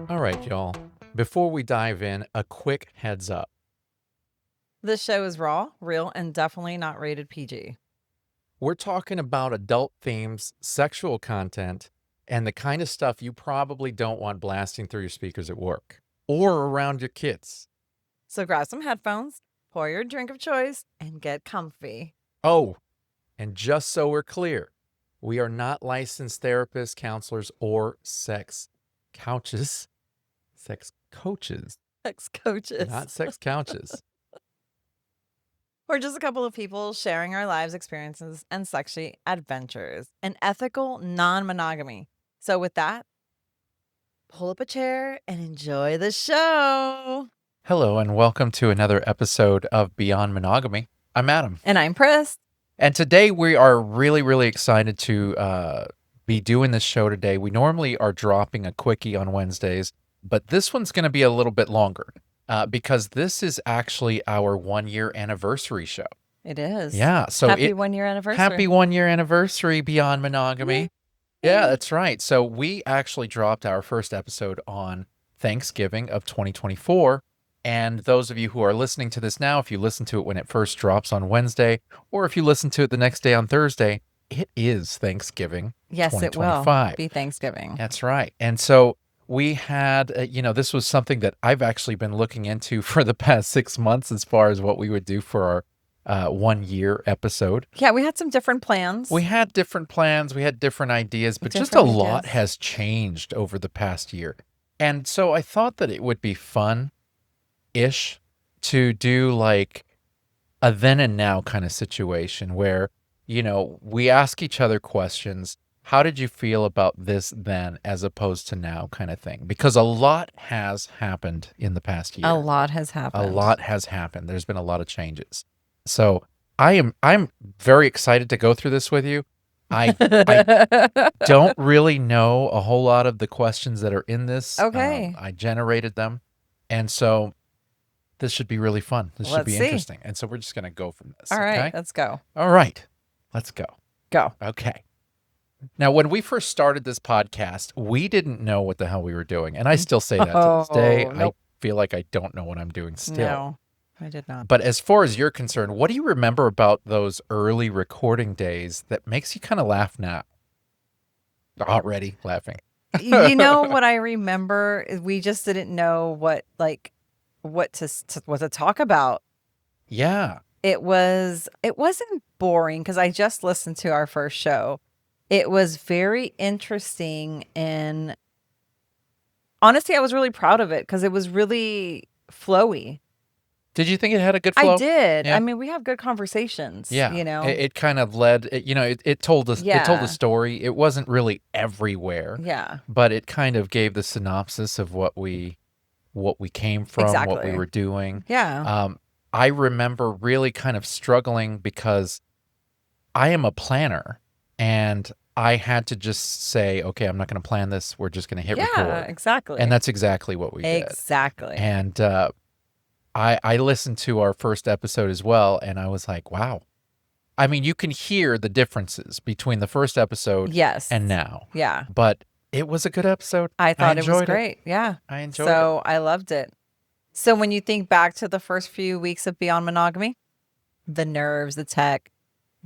All right, y'all. Before we dive in, a quick heads up. This show is raw, real, and definitely not rated PG. We're talking about adult themes, sexual content, and the kind of stuff you probably don't want blasting through your speakers at work or around your kids. So grab some headphones, pour your drink of choice, and get comfy. Oh, and just so we're clear, we are not licensed therapists, counselors, or sex couches. Sex coaches, Sex coaches. not sex couches. We're just a couple of people sharing our lives experiences and sexy adventures and ethical non-monogamy. So with that, pull up a chair and enjoy the show. Hello, and welcome to another episode of Beyond Monogamy. I'm Adam. And I'm Pris. And today we are really excited to be doing this show today. We normally are dropping a quickie on Wednesdays, but this one's going to be a little bit longer because this is actually our 1-year anniversary show. It is. Yeah. So happy 1-year anniversary. Happy 1-year anniversary, Beyond Monogamy. Yeah, that's right. So we actually dropped our first episode on Thanksgiving of 2024. And those of you who are listening to this now, if you listen to it when it first drops on Wednesday, or if you listen to it the next day on Thursday, it is Thanksgiving. Yes, it will be Thanksgiving. That's right. And so we had, this was something that I've actually been looking into for the past 6 months as far as what we would do for our 1-year episode. Yeah, we had some different plans. We had different plans. We had different ideas, but just a lot has changed over the past year. And so I thought that it would be fun-ish to do like a then and now kind of situation where, we ask each other questions. How did you feel about this then as opposed to now kind of thing? Because a lot has happened in the past year. A lot has happened. A lot has happened. There's been a lot of changes. So I'm very excited to go through this with you. I don't really know a whole lot of the questions that are in this. Okay. I generated them. And so this should be really fun. This should be interesting. And so we're just going to go from this. All right, let's go. All right, let's go. Go. Okay. Now, when we first started this podcast, we didn't know what the hell we were doing. And I still say that to this day. Nope. I feel like I don't know what I'm doing still. No, I did not. But as far as you're concerned, what do you remember about those early recording days that makes you kind of laugh now? Already laughing. You know what I remember? We just didn't know what to talk about. Yeah. It wasn't boring because I just listened to our first show. It was very interesting, and honestly, I was really proud of it because it was really flowy. Did you think it had a good flow? I did. Yeah. I mean, we have good conversations. Yeah. It kind of led, it told us, yeah. It told a story. It wasn't really everywhere. Yeah. But it kind of gave the synopsis of what we came from, what we were doing. Yeah. I remember really kind of struggling because I am a planner and I had to just say, okay, I'm not going to plan this. We're just going to hit record. Yeah, exactly. And that's exactly what we did. Exactly. And I listened to our first episode as well, and I was like, wow. I mean, you can hear the differences between the first episode and now. Yeah. But it was a good episode. I thought it was great. Yeah. I enjoyed it. So I loved it. So when you think back to the first few weeks of Beyond Monogamy, the nerves, the tech,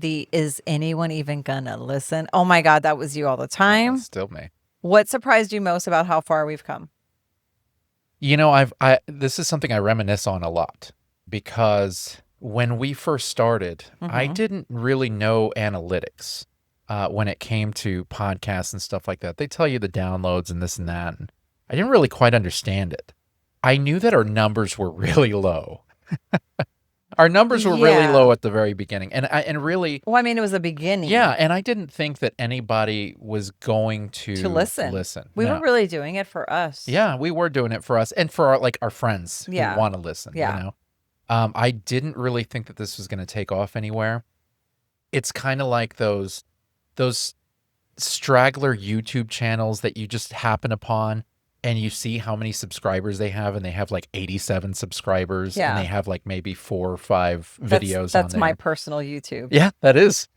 is anyone even gonna listen? Oh my God, that was you all the time. Still me. What surprised you most about how far we've come? This is something I reminisce on a lot because when we first started, I didn't really know analytics when it came to podcasts and stuff like that. They tell you the downloads and this and that, and I didn't really quite understand it. I knew that our numbers were really low. Our numbers were really low at the very beginning. And really... Well, I mean, it was the beginning. Yeah, and I didn't think that anybody was going to listen. We were really doing it for us. Yeah, we were doing it for us and for our friends who want to listen, I didn't really think that this was going to take off anywhere. It's kind of like those straggler YouTube channels that you just happen upon and you see how many subscribers they have, and they have like 87 subscribers, and they Yeah. have like maybe 4 or 5 That's videos on my there. personal YouTube. Yeah, that is.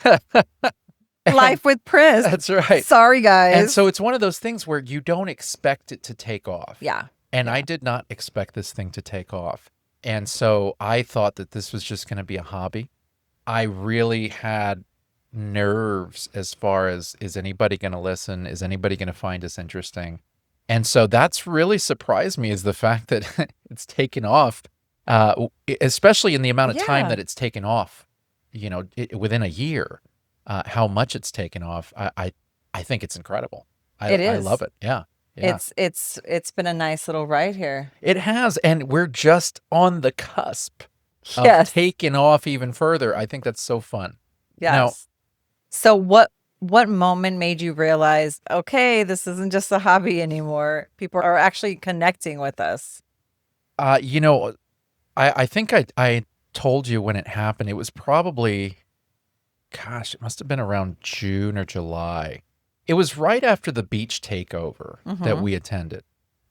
Life with Pris. That's right. Sorry, And guys. so it's one of those things where you don't expect it to take off. Yeah. And Yeah. I did not expect this thing to take off. And so I thought that this was just going to be a hobby. I really had nerves as far as, is anybody going to listen? Is anybody going to find this interesting? And so that's really surprised me, is the fact that it's taken off, especially in the amount of time Yeah. that it's taken off, you know, within a year, how much it's taken off. I think it's incredible. It I is. love it. Yeah. Yeah. It's been a nice little ride here. It has, and we're just on the cusp of Yes. taking off even further. I think that's so fun. Now, Yes. So what moment made you realize, okay, this isn't just a hobby anymore? People are actually connecting with us. you know, I think I told you when it happened. It was probably, gosh, it must have been around June or July. It was right after the beach takeover that we attended.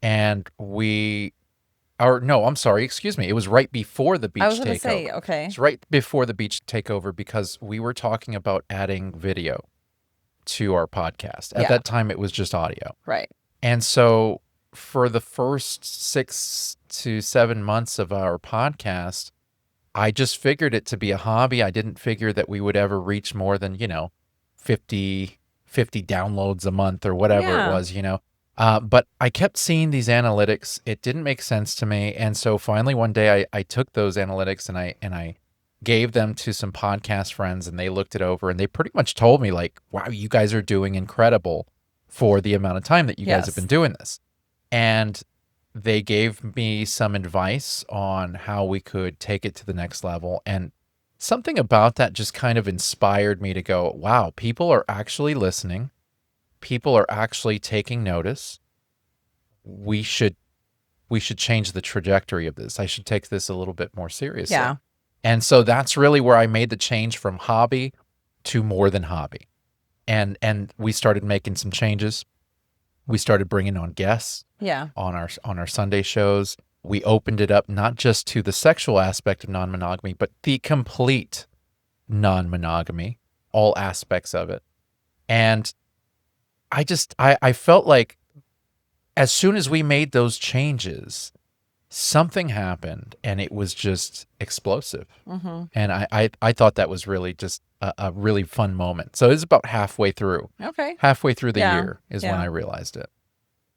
And no, I'm sorry, excuse me. It was right before the beach I was going takeover. to say, okay. It's right before the beach takeover, because we were talking about adding video to our podcast. At Yeah. that time, it was just audio. Right. And so for the first 6 to 7 months of our podcast, I just figured it to be a hobby. I didn't figure that we would ever reach more than, 50 downloads a month or whatever it Yeah. was, But I kept seeing these analytics. It didn't make sense to me. And so finally one day I took those analytics and I gave them to some podcast friends, and they looked it over, and they pretty much told me like, wow, you guys are doing incredible for the amount of time that you guys have been doing this. And they gave me some advice on how we could take it to the next level. And something about that just kind of inspired me to go, wow, people are actually listening. People are actually taking notice. We should change the trajectory of this. I should take this a little bit more seriously. Yeah. And so that's really where I made the change from hobby to more than hobby. And we started making some changes. We started bringing on guests. Yeah. On our Sunday shows. We opened it up not just to the sexual aspect of non-monogamy, but the complete non-monogamy, all aspects of it. And I felt like as soon as we made those changes, something happened, and it was just explosive. And I thought that was really just a really fun moment. So it was about halfway through. Okay. Halfway through the Yeah. year is when Yeah. I realized it.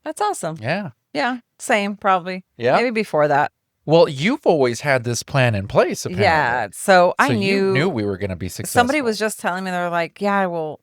That's awesome. Yeah. Yeah. Same, probably. Yeah. Maybe before that. Well, you've always had this plan in place, apparently. Yeah. So I you knew knew we were going to be successful. somebody was just telling me, they were like, yeah, well,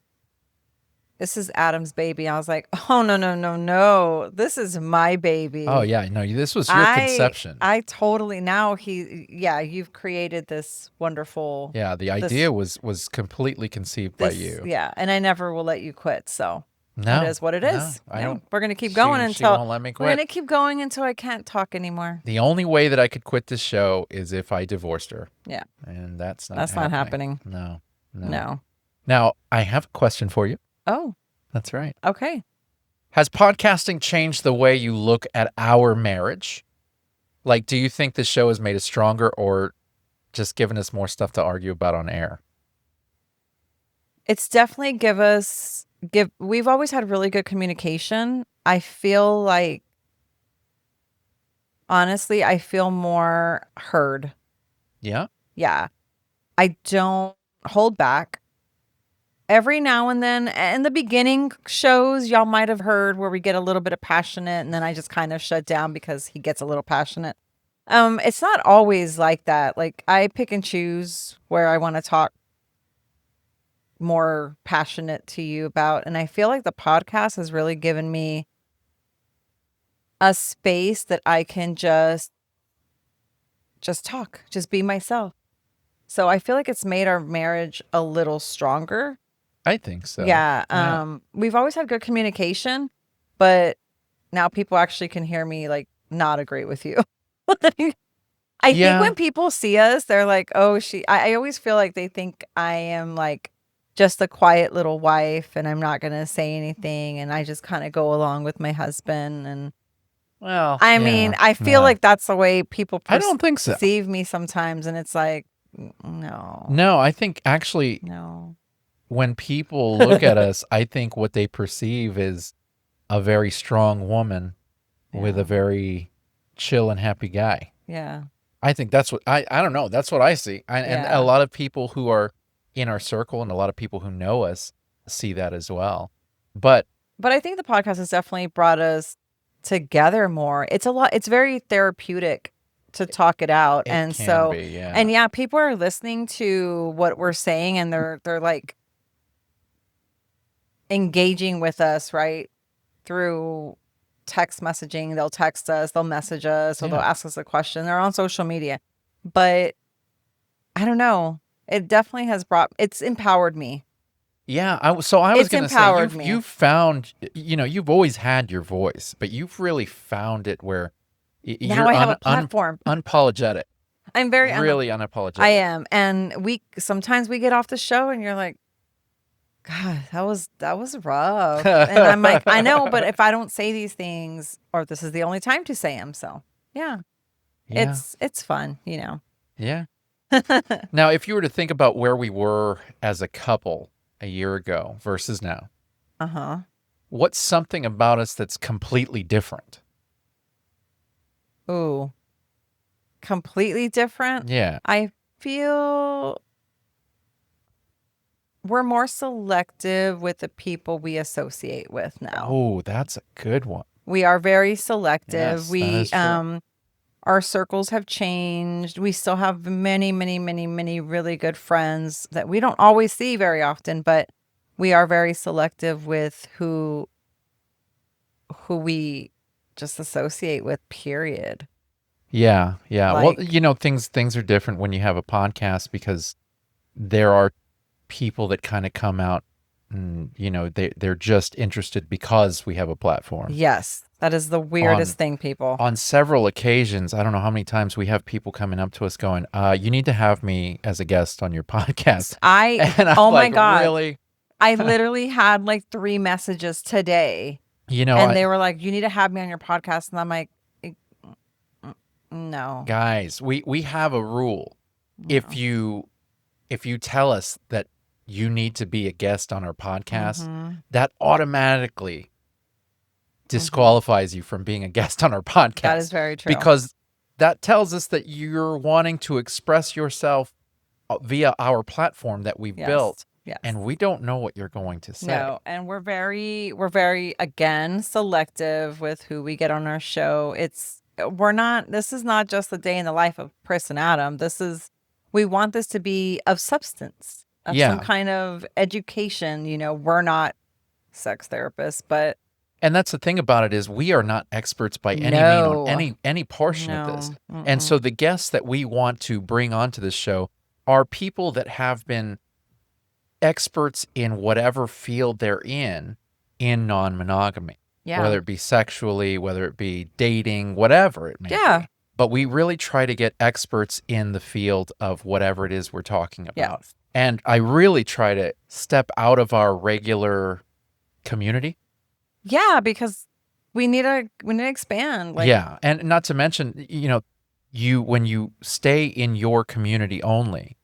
this is Adam's baby. I was like, oh, no. This is my baby. Oh, yeah. No, this was your conception. I totally, you've created this wonderful. Yeah, the idea was completely conceived by you. Yeah. And I never will let you quit. So No. it is what it is. No, I don't. We're going to keep going She until won't let me we're going quit. to keep going until I can't talk anymore. The only way that I could quit this show is if I divorced her. Yeah. And that's not That's not happening. No. No. Now, I have a question for you. Oh, That's right. okay. Has podcasting changed the way you look at our marriage? Like, do you think this show has made us stronger, or just given us more stuff to argue about on air? It's definitely we've always had really good communication. I feel like, honestly, I feel more heard. Yeah? Yeah. I don't hold back. Every now and then, in the beginning shows, y'all might have heard where we get a little bit of passionate, and then I just kind of shut down because he gets a little passionate. It's not always like that. Like, I pick and choose where I want to talk more passionate to you about. And I feel like the podcast has really given me a space that I can just talk, just be myself. So I feel like it's made our marriage a little stronger. I think so. Yeah. We've always had good communication, but now people actually can hear me like not agree with you. I think when people see us, they're like, oh, I always feel like they think I am like just a quiet little wife, and I'm not going to say anything, and I just kind of go along with my husband. And Well, I yeah, mean, I feel no. like that's the way people I don't think so. perceive me sometimes, and it's like, no, No, I think actually no. when people look at us, I think what they perceive is a very strong woman with a Yeah. very chill and happy guy. Yeah. I think that's what I don't know. That's what I see. And a Yeah. lot of people who are in our circle and a lot of people who know us see that as well. But But I think the podcast has definitely brought us together more. It's very therapeutic to talk it out. it And can so, be, yeah. and yeah, people are listening to what we're saying and they're like engaging with us, right? Through text messaging. They'll text us, they'll message us, or they'll Yeah. ask us a question. They're on social media. But I don't know. It definitely has it's empowered me. Yeah, so I was It's going to say empowered me. you've found, you've always had your voice, but you've really found it where Now you're I have a platform. unapologetic. I'm very Really unapologetic. I am. And sometimes we get off the show and you're like, God, that was rough. And I'm like, I know, but if I don't say these things, or this is the only time to say them, so yeah. Yeah. It's fun, you know. Yeah. Now, if you were to think about where we were as a couple a year ago versus now, Uh-huh. what's something about us that's completely different? Ooh. Completely different. Yeah. I feel we're more selective with the people we associate with now. Oh, that's a good one. We are very selective. Yes, that is true. Our circles have changed. We still have many, many, many, many really good friends that we don't always see very often, but we are very selective with who we just associate with, period. Yeah, yeah. Well, Like, things are different when you have a podcast because there are people that kind of come out and, they're just interested because we have a platform. yes, that is the weirdest thing, people. On several occasions, I don't know how many times we have people coming up to us going, you need to have me as a guest on your podcast. And I'm Oh my like, God. really? I literally had like 3 messages today. And they were like, you need to have me on your podcast. And I'm like, no. Guys, we have a rule. If you tell us that you need to be a guest on our podcast, that automatically disqualifies you from being a guest on our podcast. That is very true. Because that tells us that you're wanting to express yourself via our platform that we've built. Yes. And we don't know what you're going to say. No, and we're very again selective with who we get on our show. This is not just the day in the life of Pris and Adam. We want this to be of substance, of some kind of education. We're not sex therapists, but and that's the thing about it is we are not experts by any mean on any portion of this. And so the guests that we want to bring onto this show are people that have been experts in whatever field they're in non-monogamy. Yeah. Whether it be sexually, whether it be dating, whatever it may be. But we really try to get experts in the field of whatever it is we're talking about. Yes. And I really try to step out of our regular community. Yeah, because we need to expand. Yeah, and not to mention, when you stay in your community only,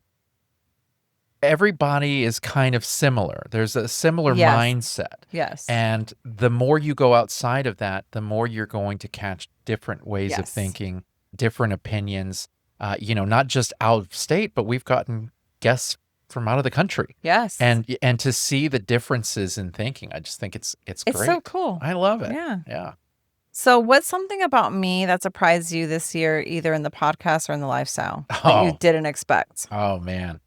everybody is kind of similar. There's a similar mindset. Yes. And the more you go outside of that, the more you're going to catch different ways of thinking, different opinions, not just out of state, but we've gotten guests from out of the country. Yes. And to see the differences in thinking, I just think it's great. It's so cool. I love it. Yeah. Yeah. So what's something about me that surprised you this year, either in the podcast or in the lifestyle, that you didn't expect? Oh, man.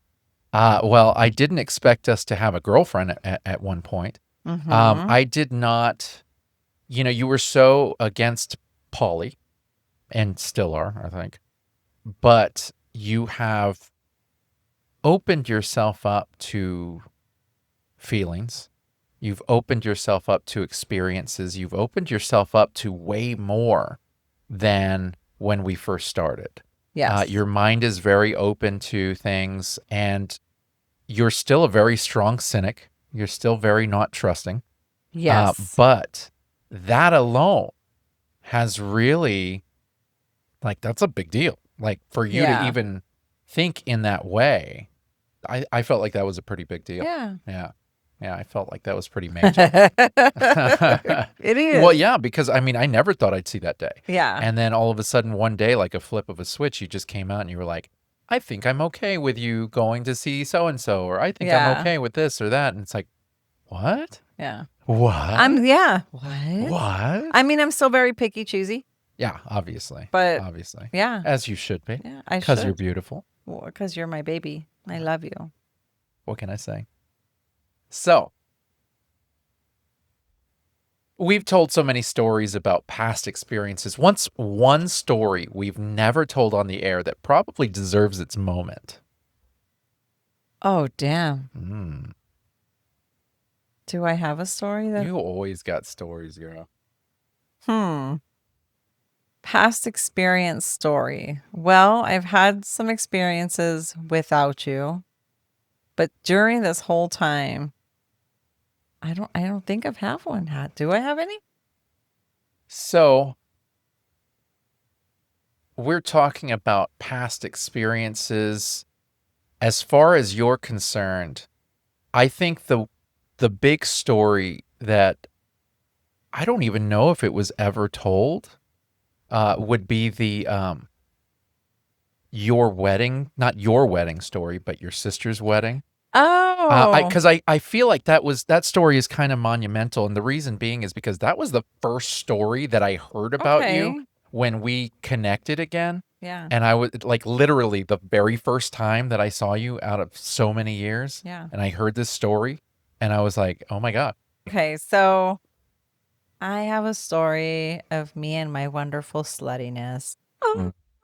Well, I didn't expect us to have a girlfriend at one point. I did not, you were so against poly, and still are, I think, but you have opened yourself up to feelings. You've opened yourself up to experiences. You've opened yourself up to way more than when we first started. Yes. Your mind is very open to things, and you're still a very strong cynic. You're still very not trusting. Yes. But that alone has really, like, that's a big deal. Like, for you to Yeah. even think in that way, I felt like that was a pretty big deal. Yeah. Yeah. Yeah, I felt like that was pretty major. It Well, is. yeah, because I mean, I never thought I'd see that day. Yeah. And then all of a sudden, one day, like a flip of a switch, you just came out and you were like, I think I'm okay with you going to see so and so, or I think I'm Yeah. okay with this or that. And it's like, what? Yeah. What? Yeah. What? What? I mean, I'm still very picky, choosy, Yeah, obviously. but Obviously. yeah. As you should be. Yeah, I Because you're should. beautiful. Well, because you're my baby. I love you. What can I say? So, we've told so many stories about past experiences. Once one story we've never told on the air that probably deserves its moment. Oh, damn. Mm. Do I have a story that? You always got stories, girl. Past experience story. Well, I've had some experiences without you, but during this whole time, I don't think I've have one. Do I have any? So, we're talking about past experiences. As far as you're concerned, I think the big story that I don't even know if it was ever told would be the your wedding, not your wedding story, but your sister's wedding. Oh, Because I feel like that story is kind of monumental, and the reason being is because that was the first story that I heard about okay. you when we connected again. Yeah. And I was like literally the very first time that I saw you out of so many years. Yeah. And I heard this story and I was like, oh my God. Okay, so I have a story of me and my wonderful sluttiness.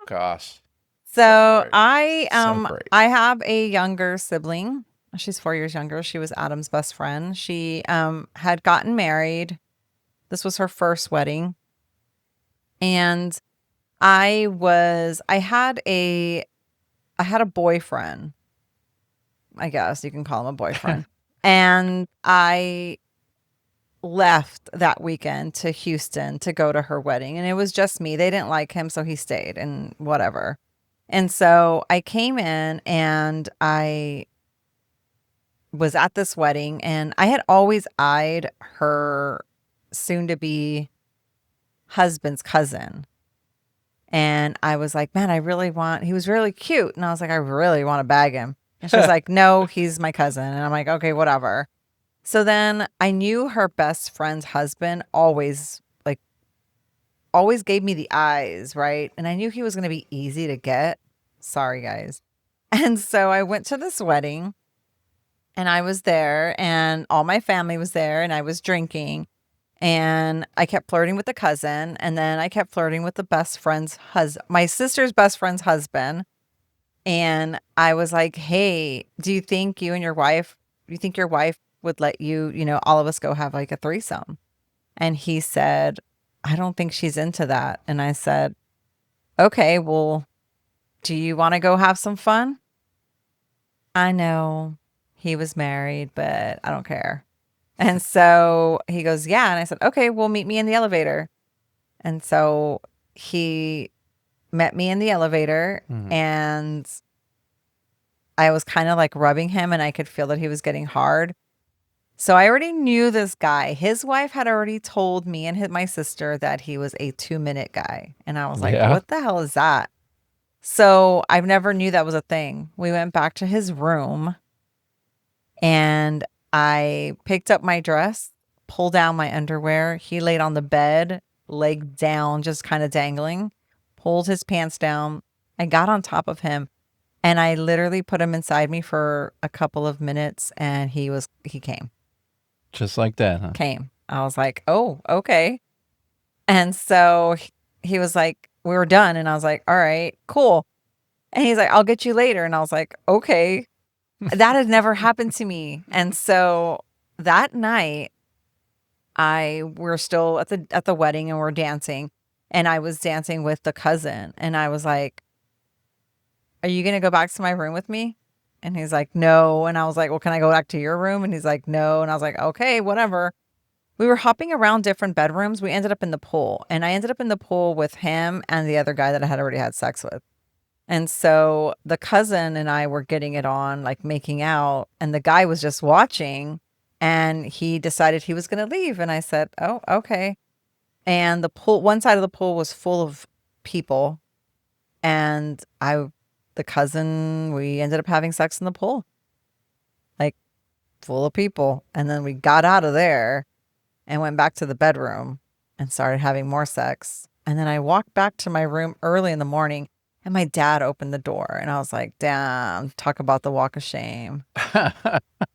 Gosh. So great. I So great. I have a younger sibling. She's 4 years younger. She was Adam's best friend. She had gotten married. This was her first wedding. And I had a boyfriend. I guess you can call him a boyfriend. And I left that weekend to Houston to go to her wedding. And it was just me. They didn't like him, so he stayed and whatever. And so I came in and I was at this wedding, and I had always eyed her soon to be husband's cousin. And I was like, man, he was really cute. And I was like, I really want to bag him. And she was like, no, he's my cousin. And I'm like, okay, whatever. So then I knew her best friend's husband always gave me the eyes, right? And I knew he was going to be easy to get. Sorry, guys. And so I went to this wedding and I was there and all my family was there and I was drinking and I kept flirting with the cousin and then I kept flirting with the best friend's my sister's best friend's husband. And I was like, hey, do you think your wife would let all of us go have like a threesome? And he said, I don't think she's into that. And I said, okay, well, do you want to go have some fun? I know he was married, but I don't care. And so he goes, yeah. And I said, okay, well, meet me in the elevator. And so he met me in the elevator and I was kind of like rubbing him and I could feel that he was getting hard. So I already knew this guy. His wife had already told me and my sister that he was a 2-minute guy. And I was like, what the hell is that? So I've never knew that was a thing. We went back to his room and I picked up my dress, pulled down my underwear. He laid on the bed, leg down, just kind of dangling, pulled his pants down. I got on top of him and I literally put him inside me for a couple of minutes and he came. Just like that, huh? Came. I was like, oh, okay. And so he was like, we were done. And I was like, all right, cool. And he's like, I'll get you later. And I was like, okay. That had never happened to me. And so that night, we're still at the wedding and we're dancing. And I was dancing with the cousin. And I was like, are you going to go back to my room with me? And he's like, no. And I was like, well, can I go back to your room? And he's like, no. And I was like, okay, whatever. we were hopping around different bedrooms. We ended up in the pool, and I ended up in the pool with him and the other guy that I had already had sex with. And so the cousin and I were getting it on, like making out, and the guy was just watching, and he decided he was going to leave. And I said, "Oh, okay." And the pool, one side of the pool was full of people, and the cousin, we ended up having sex in the pool, like full of people. And then we got out of there and went back to the bedroom and started having more sex. And then I walked back to my room early in the morning, and my dad opened the door, and I was like, damn, talk about the walk of shame.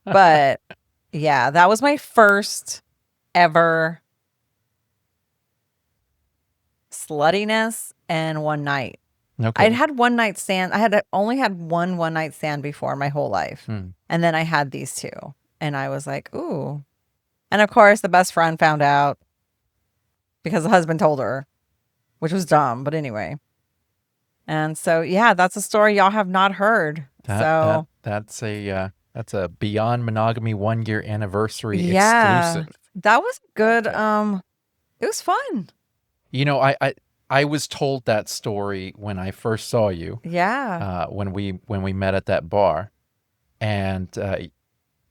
But yeah, that was my first ever sluttiness and one night. Okay. I'd had one night stand. I had only had one night stand before my whole life. And then I had these two, and I was like, ooh. And of course, the best friend found out because the husband told her, which was dumb, but anyway. And so, yeah, that's a story y'all have not heard. That's a Beyond Monogamy 1-year anniversary exclusive. That was good. It was fun. You know, I was told that story when I first saw you. Yeah. When we met at that bar, and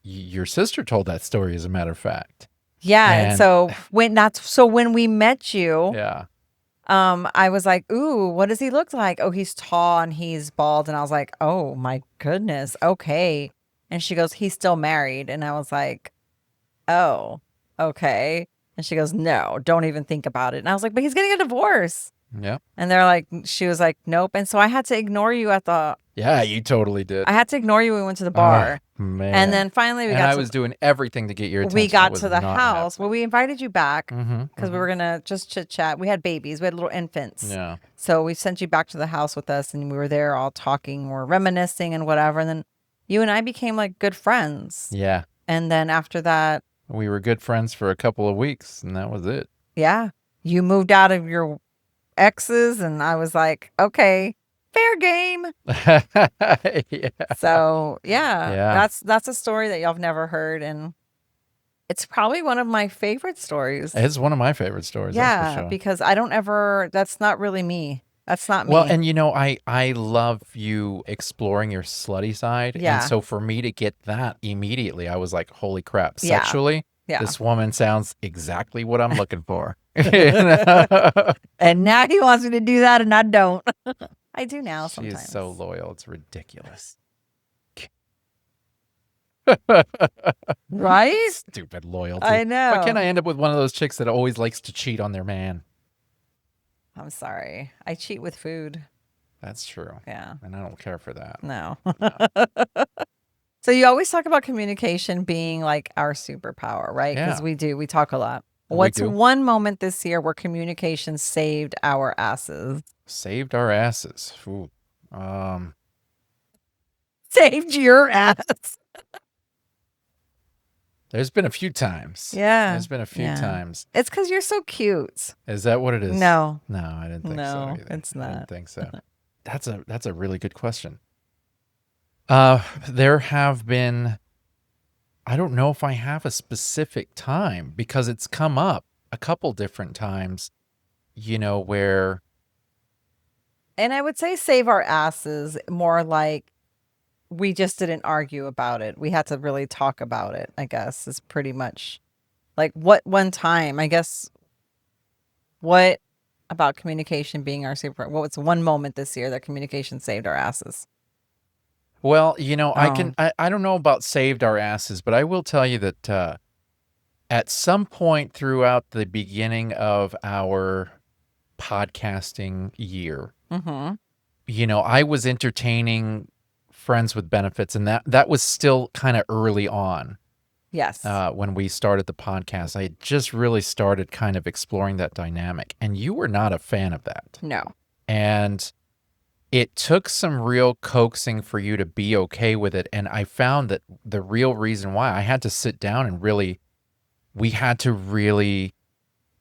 your sister told that story, as a matter of fact. Yeah. And so when we met you, yeah. I was like, ooh, what does he look like? Oh, he's tall and he's bald. And I was like, oh my goodness. Okay. And she goes, he's still married. And I was like, oh, okay. And she goes, no, don't even think about it. And I was like, but he's getting a divorce. Yeah. And she was like, nope. And so I had to ignore you at the. Yeah, you totally did. I had to ignore you when we went to the bar. Oh, man. And then finally I was doing everything to get your attention. We got to the house. Well, we invited you back because we were going to just chit chat. We had babies. We had little infants. Yeah. So we sent you back to the house with us, and we were there all talking. We're reminiscing and whatever. And then you and I became like good friends. Yeah. And then after that. We were good friends for a couple of weeks, and that was it. Yeah. You moved out of your exes, and I was like, okay, fair game. Yeah. So yeah, that's a story that y'all have never heard, and it's probably one of my favorite stories. It's one of my favorite stories. Yeah, that's for sure. because that's not really me. That's not me. Well, and you know, I love you exploring your slutty side. Yeah. And so for me to get that immediately, I was like, holy crap, sexually, this woman sounds exactly what I'm looking for. And now he wants me to do that, and I don't. I do now sometimes. She is so loyal. It's ridiculous. Right? Stupid loyalty. I know. Why can't I end up with one of those chicks that always likes to cheat on their man? I'm sorry. I cheat with food. That's true. Yeah. And I don't care for that. No. So you always talk about communication being like our superpower, right? Because we do. We talk a lot. What's one moment this year where communication saved our asses? Saved our asses. Ooh. Saved your ass. There's been a few times. Yeah. There's been a few times. It's because you're so cute. Is that what it is? No. No, I didn't think so. No, either. it's not. I didn't think so. That's a really good question. There have been, I don't know if I have a specific time because it's come up a couple different times, you know, where. And I would say save our asses more like we just didn't argue about it. We had to really talk about it, I guess, is pretty much like what one time, I guess, what about communication being our super, what was one moment this year that communication saved our asses? Well, you know, I don't know about saved our asses, but I will tell you that at some point throughout the beginning of our podcasting year, you know, I was entertaining friends with benefits, and that was still kind of early on. Yes. When we started the podcast, I had just really started kind of exploring that dynamic, and you were not a fan of that. No. And it took some real coaxing for you to be okay with it. And I found that the real reason why I had to sit down and we had to really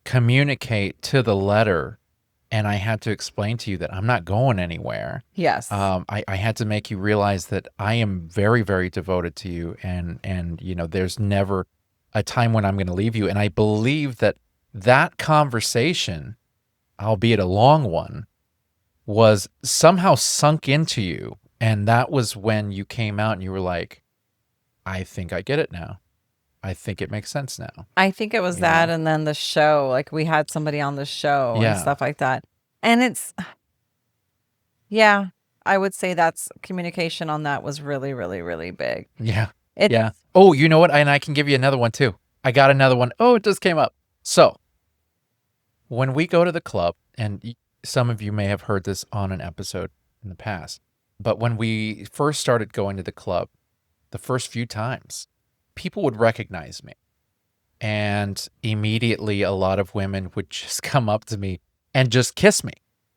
communicate to the letter. And I had to explain to you that I'm not going anywhere. Yes. I had to make you realize that I am very, very devoted to you. And you know, there's never a time when I'm going to leave you. And I believe that that conversation, albeit a long one, was somehow sunk into you. And that was when you came out and you were like, I think I get it now. I think it makes sense now. I think it was You that, know? and then the show, like we had somebody on the show and Yeah. stuff like that. And it's, yeah, I would say that's communication on that was really, really, really big. Yeah. It's, Yeah. Oh, you know what? And I can give you another one too. I got another one. Oh, it just came up. So when we go to the club, and some of you may have heard this on an episode in the past, but when we first started going to the club, the first few times, people would recognize me. And immediately a lot of women would just come up to me and just kiss me.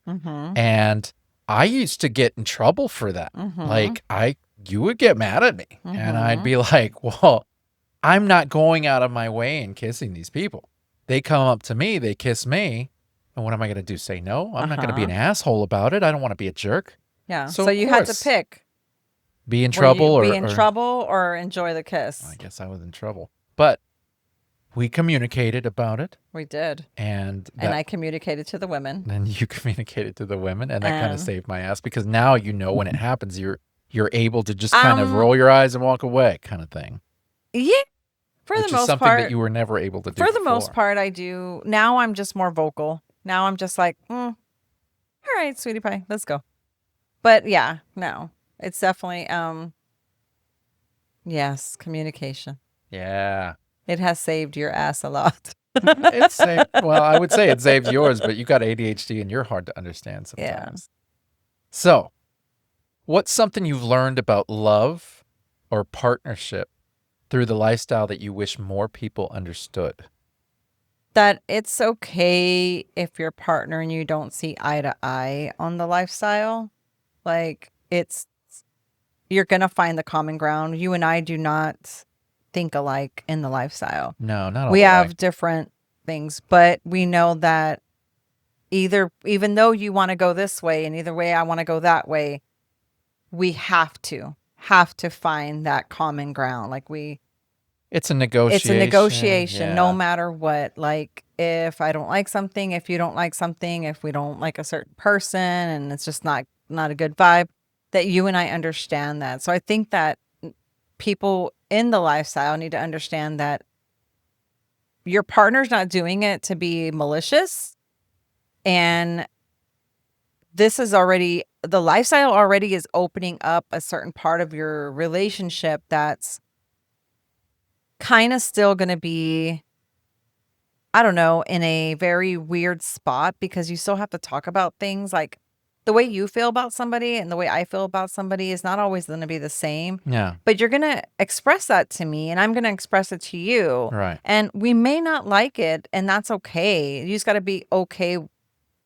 mm-hmm, And I used to get in trouble for that. mm-hmm, Like you would get mad at me and I'd mm-hmm. be like, well, I'm not going out of my way and kissing these people. They come up to me, they kiss me. And what am I going to do? Say no? I'm not going to be an asshole about it. I don't want to be a jerk. Yeah. So So of you had to course, pick. be in Will trouble you be in or trouble or enjoy the I kiss? guess I was in trouble. But we communicated about it. We did. And And I communicated to the women. then you communicated to the women, and that kind of And saved my ass because now you know when it happens, you're able to just kind of roll your eyes and walk away, kind of thing. yeah, for Which the is most something part, that you were never able to do for the most before. part, I do. Now I'm just more vocal. Now I'm just like, all right, sweetie pie, let's go. But yeah, no, it's definitely, yes, communication. Yeah. It has saved your ass a lot. It's saved, well, I would say it saved yours, but you got ADHD and you're hard to understand sometimes. So, what's something you've learned about love or partnership through the lifestyle that you wish more people understood? That it's okay if your partner and you don't see eye to eye on the lifestyle. Like you're going to find the common ground. You and I do not think alike in the lifestyle. No, not all We the way. have different things, but we know that even though you want to go this way and either way I want to go that way, we have to find that common ground. Like It's a negotiation. it's a negotiation no Yeah. matter what. Like if I don't like something, if you don't like something, if we don't like a certain person and it's just not a good vibe, that you and I understand that. So I think that people in the lifestyle need to understand that your partner's not doing it to be malicious. And this is already, the lifestyle already is opening up a certain part of your relationship that's kind of still going to be, I don't know, in a very weird spot because you still have to talk about things like the way you feel about somebody and the way I feel about somebody is not always going to be the same. Yeah. But you're going to express that to me and I'm going to express it to you. Right. And we may not like it and that's okay. You just got to be okay.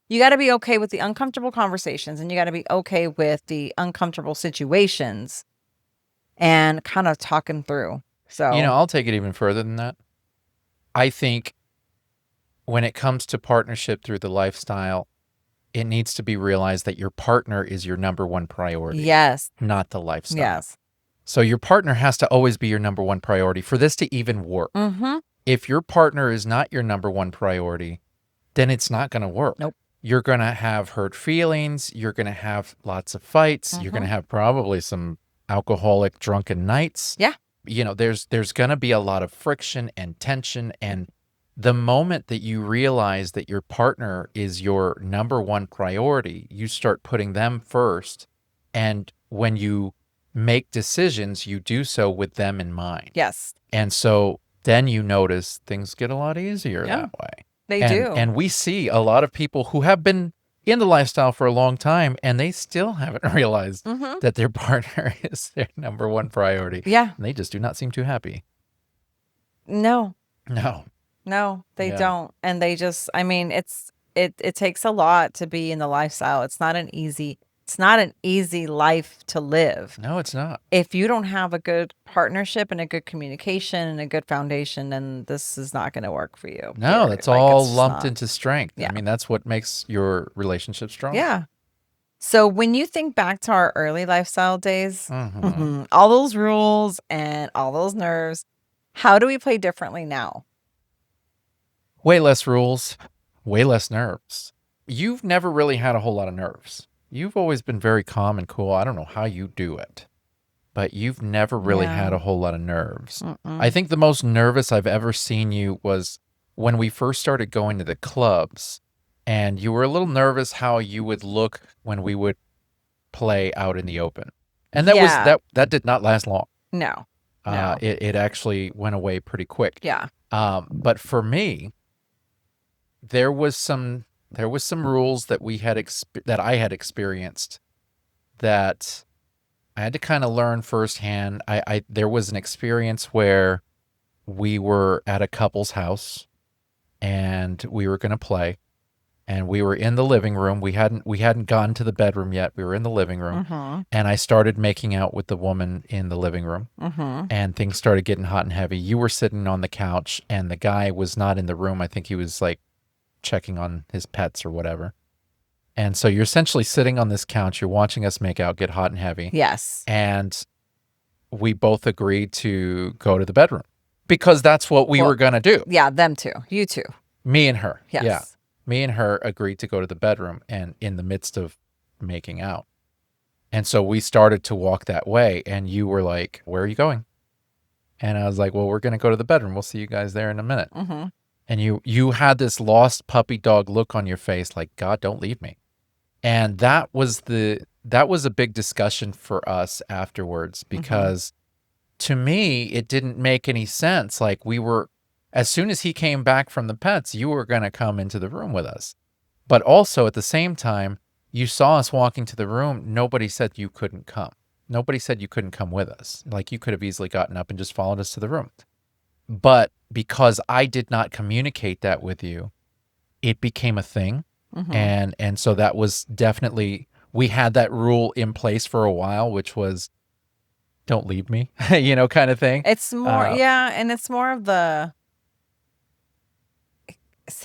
You got to be okay with the uncomfortable conversations and you got to be okay with the uncomfortable situations and kind of talking through. So, I'll take it even further than that. I think when it comes to partnership through the lifestyle, it needs to be realized that your partner is your number one priority. yes. Not the lifestyle. Yes. So your partner has to always be your number one priority for this to even work. Mm-hmm. If your partner is not your number one priority, then it's not going to work. Nope. You're going to have hurt feelings. You're going to have lots of fights. You're going to have probably some alcoholic drunken nights. Yeah. There's going to be a lot of friction and tension. And the moment that you realize that your partner is your number one priority, you start putting them first. And when you make decisions, you do so with them in mind. Yes. And so then you notice things get a lot easier that way. They do. And we see a lot of people who have been in the lifestyle for a long time and they still haven't realized that their partner is their number one priority. Yeah. And they just do not seem too happy. No. No, they Yeah. don't. And they just, I mean, it takes a lot to be in the lifestyle. It's not an easy life to live. No, it's not. If you don't have a good partnership and a good communication and a good foundation, then this is not going to work for you. No, period. that's Like, all it's just lumped not. into strength. Yeah. I mean, that's what makes your relationship strong. Yeah. So when you think back to our early lifestyle days, Mhm. all those rules and all those nerves, How do we play differently now? Way less rules, way less nerves. You've never really had a whole lot of nerves. You've always been very calm and cool. I don't know how you do it, but you've never really had a whole lot of nerves. I think the most nervous I've ever seen you was when we first started going to the clubs, and you were a little nervous how you would look when we would play out in the open. And that did not last long. No. It actually went away pretty quick. Yeah. But for me, there was some rules that that I had experienced that I had to kind of learn firsthand. There was an experience where we were at a couple's house and we were going to play, and we were in the living room. We hadn't gone to the bedroom yet. We were in the living room, and I started making out with the woman in the living room, and things started getting hot and heavy. You were sitting on the couch, and the guy was not in the room. I think he was like checking on his pets or whatever. And so you're essentially sitting on this couch. You're watching us make out, get hot and heavy. Yes. And we both agreed to go to the bedroom because that's what we were going to do. Yeah, them two. You two. Me and her. Yes. Yeah. Me and her agreed to go to the bedroom and in the midst of making out. And so we started to walk that way, and you were like, "Where are you going?" And I was like, "Well, we're going to go to the bedroom. We'll see you guys there in a minute." And you had this lost puppy dog look on your face like, "God, don't leave me." And that was a big discussion for us afterwards, because to me, it didn't make any sense. Like, as soon as he came back from the pets, you were going to come into the room with us. But also at the same time, you saw us walking to the room. Nobody said you couldn't come. Nobody said you couldn't come with us. Like, you could have easily gotten up and just followed us to the room. But because I did not communicate that with you, it became a thing. And so that was definitely, we had that rule in place for a while, which was, don't leave me, kind of thing. It's more, and it's more of the,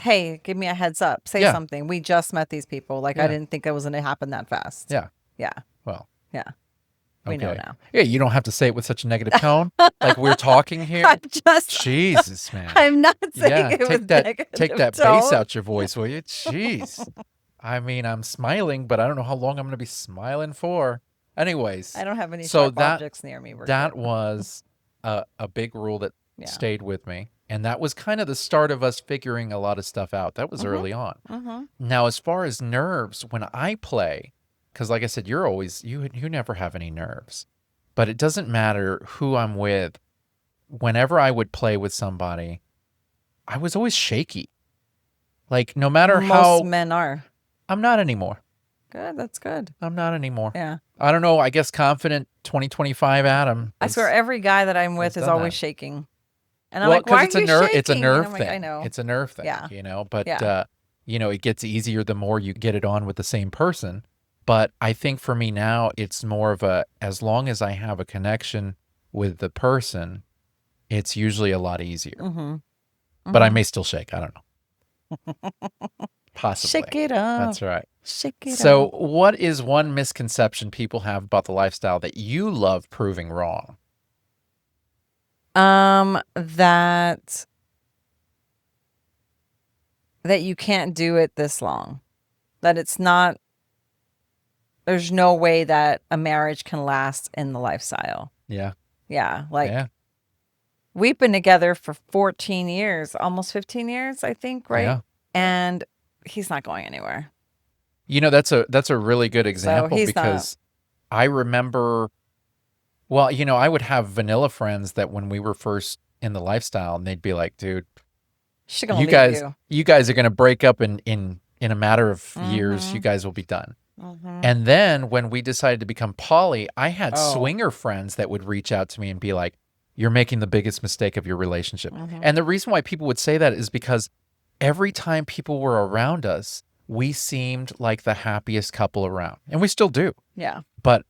hey, give me a heads up, say something. We just met these people. Like, I didn't think it was going to happen that fast. Yeah. Yeah. Well. Yeah. We know now. Yeah, you don't have to say it with such a negative tone. Like, we're talking here. Jesus, man. I'm not saying it with negative take that tone. bass out your voice, will you? Jeez. I mean, I'm smiling, but I don't know how long I'm going to be smiling for. Anyways. I don't have any sharp objects near me. That was a big rule that stayed with me. And that was kind of the start of us figuring a lot of stuff out. That was early on. Now, as far as nerves, when I play, because like I said, you're always, you never have any nerves. But it doesn't matter who I'm with. Whenever I would play with somebody, I was always shaky. Like, no matter how... Most men are. I'm not anymore. Good, that's good. I'm not anymore. Yeah. I don't know, I guess confident 2025 Adam. I swear every guy that I'm with is always shaking. And I'm like, why are you shaking? It's a nerve thing. Like, I know. It's a nerve thing, Yeah. But, it gets easier the more you get it on with the same person. But I think for me now, it's more of as long as I have a connection with the person, it's usually a lot easier. But I may still shake. I don't know. Possibly. Shake it up. That's right. Shake it up. So what is one misconception people have about the lifestyle that you love proving wrong? That you can't do it this long. That it's not, there's no way that a marriage can last in the lifestyle. Yeah. Yeah. Like, we've been together for 14 years, almost 15 years, I think, right? Yeah. And he's not going anywhere. That's a really good example, because I remember, well, I would have vanilla friends that when we were first in the lifestyle, and they'd be like, dude, you guys are going to break up in a matter of years. You guys will be done. And then when we decided to become poly, I had swinger friends that would reach out to me and be like, you're making the biggest mistake of your relationship. And the reason why people would say that is because every time people were around us, we seemed like the happiest couple around. And we still do. Yeah. But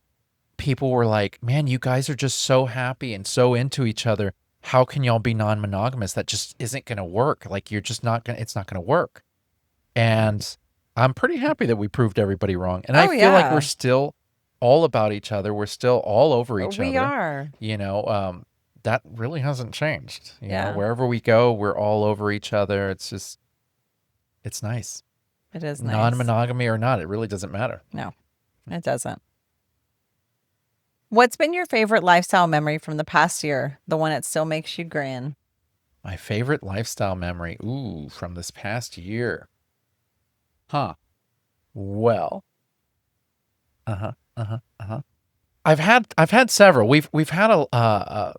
people were like, man, you guys are just so happy and so into each other. How can y'all be non-monogamous? That just isn't going to work. Like, it's not going to work. And I'm pretty happy that we proved everybody wrong. And I feel like we're still all about each other. We're still all over each other. We are. that really hasn't changed. You know, Yeah. wherever we go, we're all over each other. It's nice. It is nice. Non-monogamy or not, it really doesn't matter. No, it doesn't. What's been your favorite lifestyle memory from the past year? The one that still makes you grin? My favorite lifestyle memory, from this past year. Huh. Well, I've had several. We've had a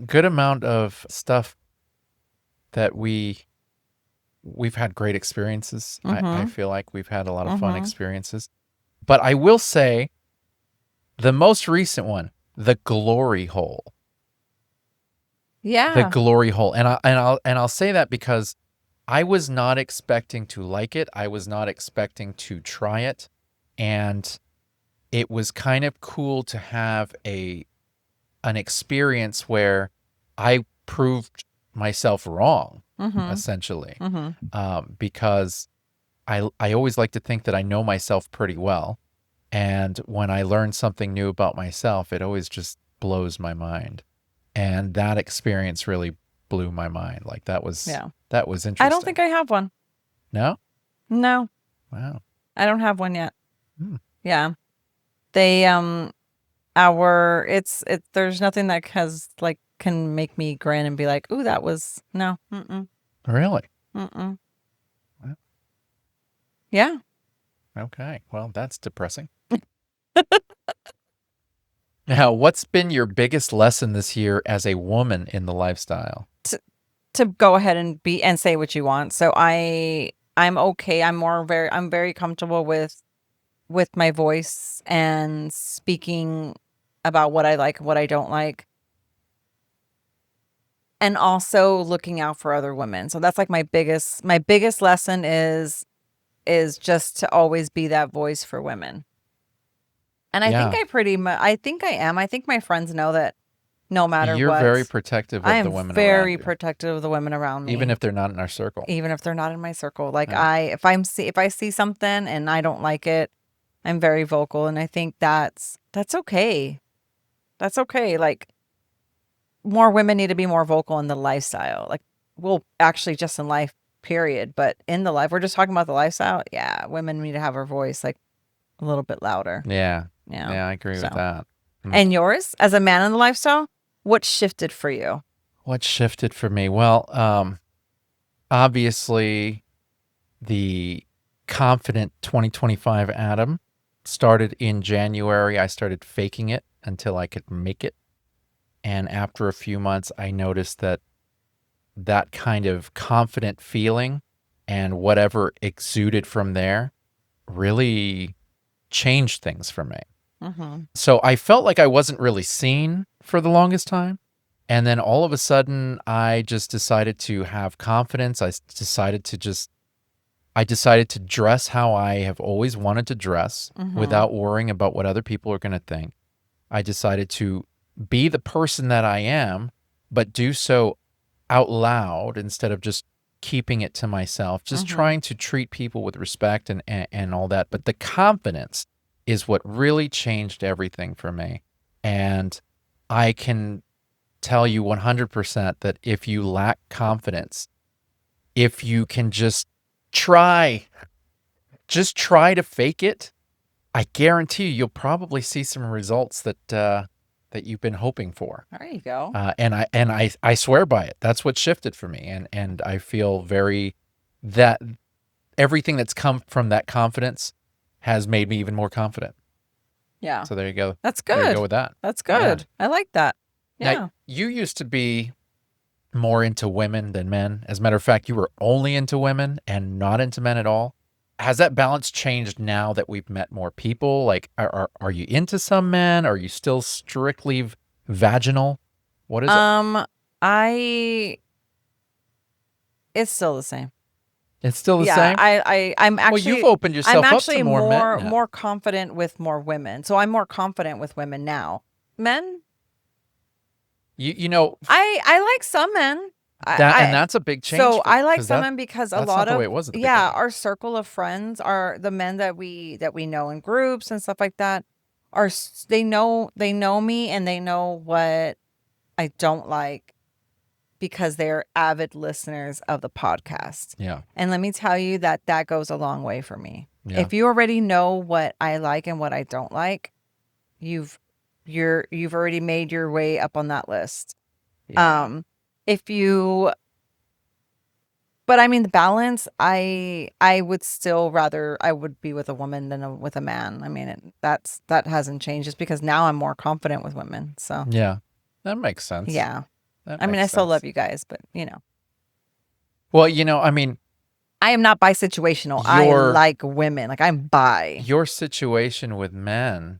good amount of stuff that we've had great experiences. I feel like we've had a lot of fun experiences. But I will say the most recent one, the glory hole. Yeah. The glory hole. And I'll say that because I was not expecting to like it. I was not expecting to try it. And it was kind of cool to have an experience where I proved myself wrong, essentially, because I always like to think that I know myself pretty well. And when I learn something new about myself, it always just blows my mind. And that experience really blew my mind. Like that was interesting. I don't think I have one. No? No. Wow. I don't have one yet. Yeah. They there's nothing that can make me grin and be like, "Ooh, that was no." Really? Well, Wow. yeah. Okay. Well, that's depressing. Now, what's been your biggest lesson this year as a woman in the lifestyle? To go ahead and say what you want. So I'm okay. I'm very comfortable with my voice and speaking about what I like, what I don't like. And also looking out for other women. So that's like my biggest lesson is just to always be that voice for women. And I think I think I am. I think my friends know that no matter You're what. very protective of the women around you. I am very protective of the women around me. Even if they're not in our circle. Even if they're not in my circle. Like if I see something and I don't like it, I'm very vocal. And I think that's okay. That's okay. Like more women need to be more vocal in the lifestyle. Like, well, actually just in life, period. But in the life, we're just talking about the lifestyle. Yeah. Women need to have our voice like a little bit louder. Yeah. Yeah. Yeah, I agree with that. And yours, as a man in the lifestyle, what shifted for you? What shifted for me? Well, obviously the confident 2025 Adam started in January. I started faking it until I could make it. And after a few months, I noticed that kind of confident feeling and whatever exuded from there really changed things for me. So I felt like I wasn't really seen for the longest time. And then all of a sudden, I just decided to have confidence. I decided to dress how I have always wanted to dress without worrying about what other people are going to think. I decided to be the person that I am, but do so out loud instead of just keeping it to myself, just trying to treat people with respect and all that. But the confidence is what really changed everything for me. And I can tell you 100% that if you lack confidence, if you can just try to fake it, I guarantee you'll probably see some results that you've been hoping for. There you go. And I swear by it. That's what shifted for me. And I feel that everything that's come from that confidence has made me even more confident. Yeah. So there you go. That's good. There you go with that. That's good. Yeah. I like that. Yeah. Now, you used to be more into women than men. As a matter of fact, you were only into women and not into men at all. Has that balance changed now that we've met more people? Like, are you into some men? Are you still strictly vaginal? What is it? It's still the same. It's still the same? I'm actually... Well, you've opened yourself up to more men now. more confident with more women. So I'm more confident with women now. Men? You know... I like some men. And that's a big change. So I like some men because a lot of... the way it was at the yeah, beginning. our circle of friends are the men that we know in groups and stuff like that. They know me and they know what I don't like because they're avid listeners of the podcast. Yeah. And let me tell you that goes a long way for me. Yeah. If you already know what I like and what I don't like, you've already made your way up on that list. Yeah. But I mean, the balance, I would still rather I would be with a woman than with a man. I mean, that hasn't changed just because now I'm more confident with women. So Yeah. That makes sense. yeah. That I mean, I makes still sense. love you guys, but Well, I mean, I am not bisexual. I like women. Like, I'm bi. your situation with men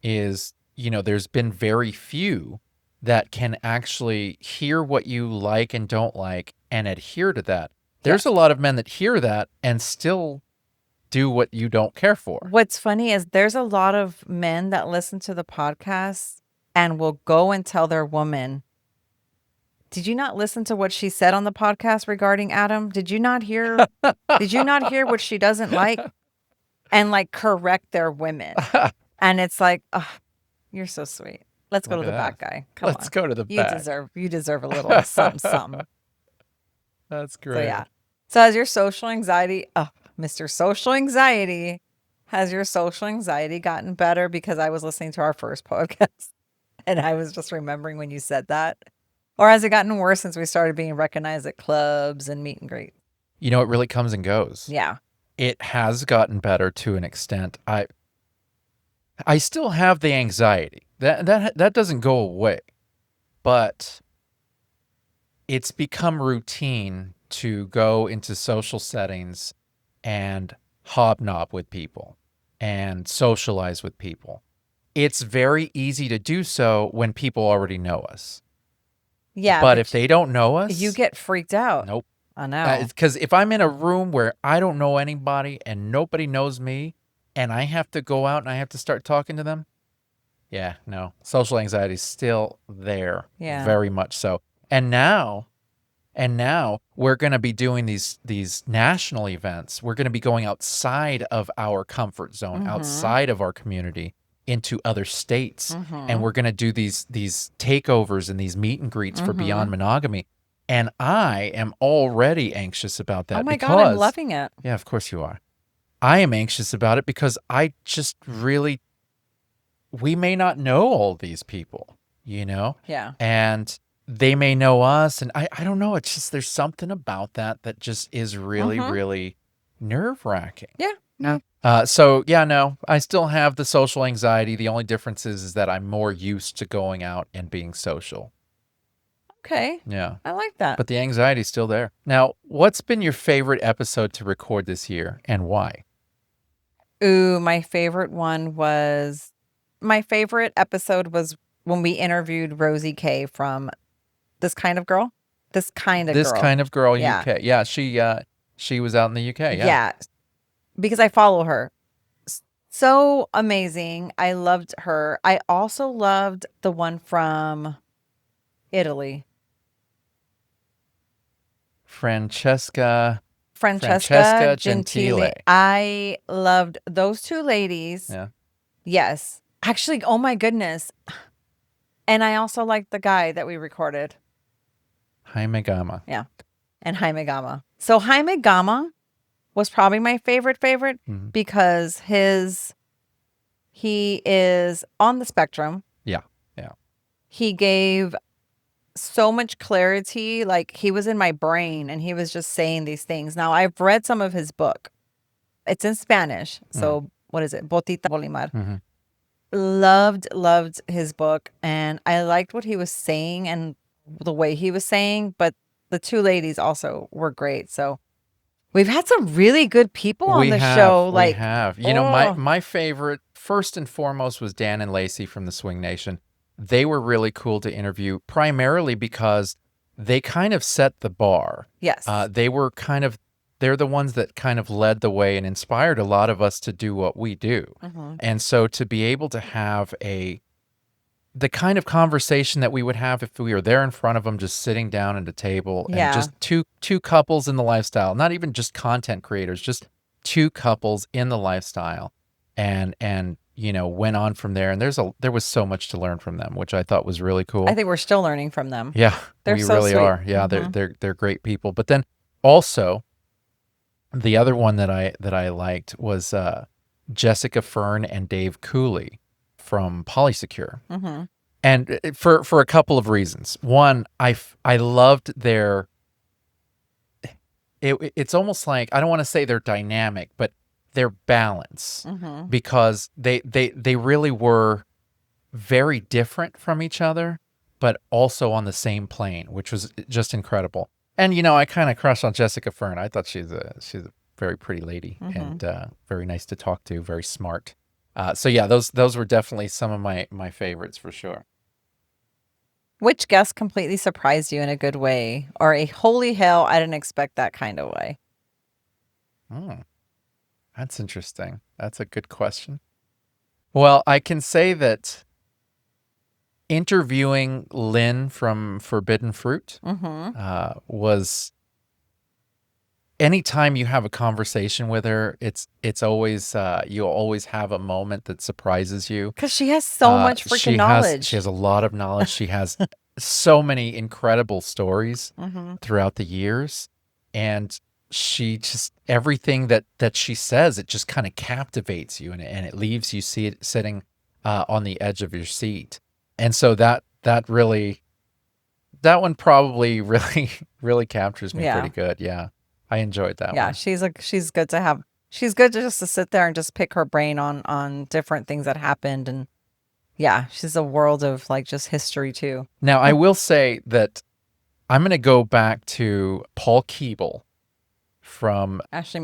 is, there's been very few that can actually hear what you like and don't like and adhere to that. There's a lot of men that hear that and still do what you don't care for. What's funny is there's a lot of men that listen to the podcast and will go and tell their woman, did you not listen to what she said on the podcast regarding Adam? Did you not hear what she doesn't like? And like correct their women. And it's like, oh, you're so sweet. Let's go to the back, guy. Come on. Let's go to the back. You deserve a little something. That's great. So yeah. So has your social anxiety, Mr. Social Anxiety, has your social anxiety gotten better? Because I was listening to our first podcast and I was just remembering when you said that. Or has it gotten worse since we started being recognized at clubs and meet and greet? It really comes and goes. Yeah. It has gotten better to an extent. I still have the anxiety. That doesn't go away. But it's become routine to go into social settings and hobnob with people and socialize with people. It's very easy to do so when people already know us. Yeah. But if they don't know us, you get freaked out. Nope. I know. Because if I'm in a room where I don't know anybody and nobody knows me and I have to go out and I have to start talking to them, yeah, no. Social anxiety is still there. Yeah. Very much so. And now we're going to be doing these national events. We're going to be going outside of our comfort zone, outside of our community, into other states. And we're going to do these takeovers and these meet and greets for Beyond Monogamy. And I am already anxious about that. Oh my God, I'm loving it. Yeah, of course you are. I am anxious about it because I just really, we may not know all these people, Yeah. And they may know us. And I don't know. It's just, there's something about that just is really, really nerve-wracking. Yeah. No. So yeah, no, I still have the social anxiety. The only difference is that I'm more used to going out and being social. Okay. Yeah. I like that. But the anxiety's still there. Now, what's been your favorite episode to record this year and why? Ooh, my favorite episode was when we interviewed Rosie K from This Kind of Girl. This Kind of Girl. Yeah. UK. Yeah, she was out in the UK. Yeah. Yeah. Because I follow her. So amazing. I loved her. I also loved the one from Italy. Francesca Gentile. I loved those two ladies. Yeah. Yes. Actually, oh my goodness. And I also liked the guy that we recorded. Jaime Gama. Yeah. And Jaime Gama. So Jaime Gama was probably my favorite because he is on the spectrum. Yeah. Yeah. He gave so much clarity. Like, he was in my brain and he was just saying these things. Now, I've read some of his book. It's in Spanish. So what is it? Botita Bolimar. Loved his book. And I liked what he was saying and the way he was saying. But the two ladies also were great. So we've had some really good people on the show. We have. My favorite, first and foremost, was Dan and Lacey from the Swing Nation. They were really cool to interview, primarily because they kind of set the bar. Yes. They're the ones that kind of led the way and inspired a lot of us to do what we do. And so to be able to have the kind of conversation that we would have if we were there in front of them, just sitting down at a table and just two couples in the lifestyle, not even just content creators, just two couples in the lifestyle and went on from there. And there was so much to learn from them, which I thought was really cool. I think we're still learning from them. Yeah, They're we so really sweet. are. Yeah, they're great people. But then also the other one that I liked was Jessica Fern and Dave Cooley from Polysecure. And for a couple of reasons. One, I loved their it's almost like, I don't want to say they're dynamic, but their balance, because they really were very different from each other, but also on the same plane, which was just incredible. And I kind of crushed on Jessica Fern. I thought she's a very pretty lady and very nice to talk to, very smart. So yeah, those were definitely some of my favorites for sure. Which guest completely surprised you in a good way, or a holy hell, I didn't expect that kind of way? That's interesting. That's a good question. Well, I can say that interviewing Lynn from Forbidden Fruit was, anytime you have a conversation with her, it's always you'll always have a moment that surprises you. Because she has so much freaking knowledge. She has a lot of knowledge. She has so many incredible stories throughout the years. And she just, everything that she says, it just kind of captivates you, and it leaves you sitting on the edge of your seat. And so that one probably really captures me pretty good. Yeah. I enjoyed that one. Yeah, she's good to have. She's good to just to sit there and just pick her brain on different things that happened. And yeah, she's a world of like just history too. Now, I will say that I'm going to go back to Paul Keeble from Ashley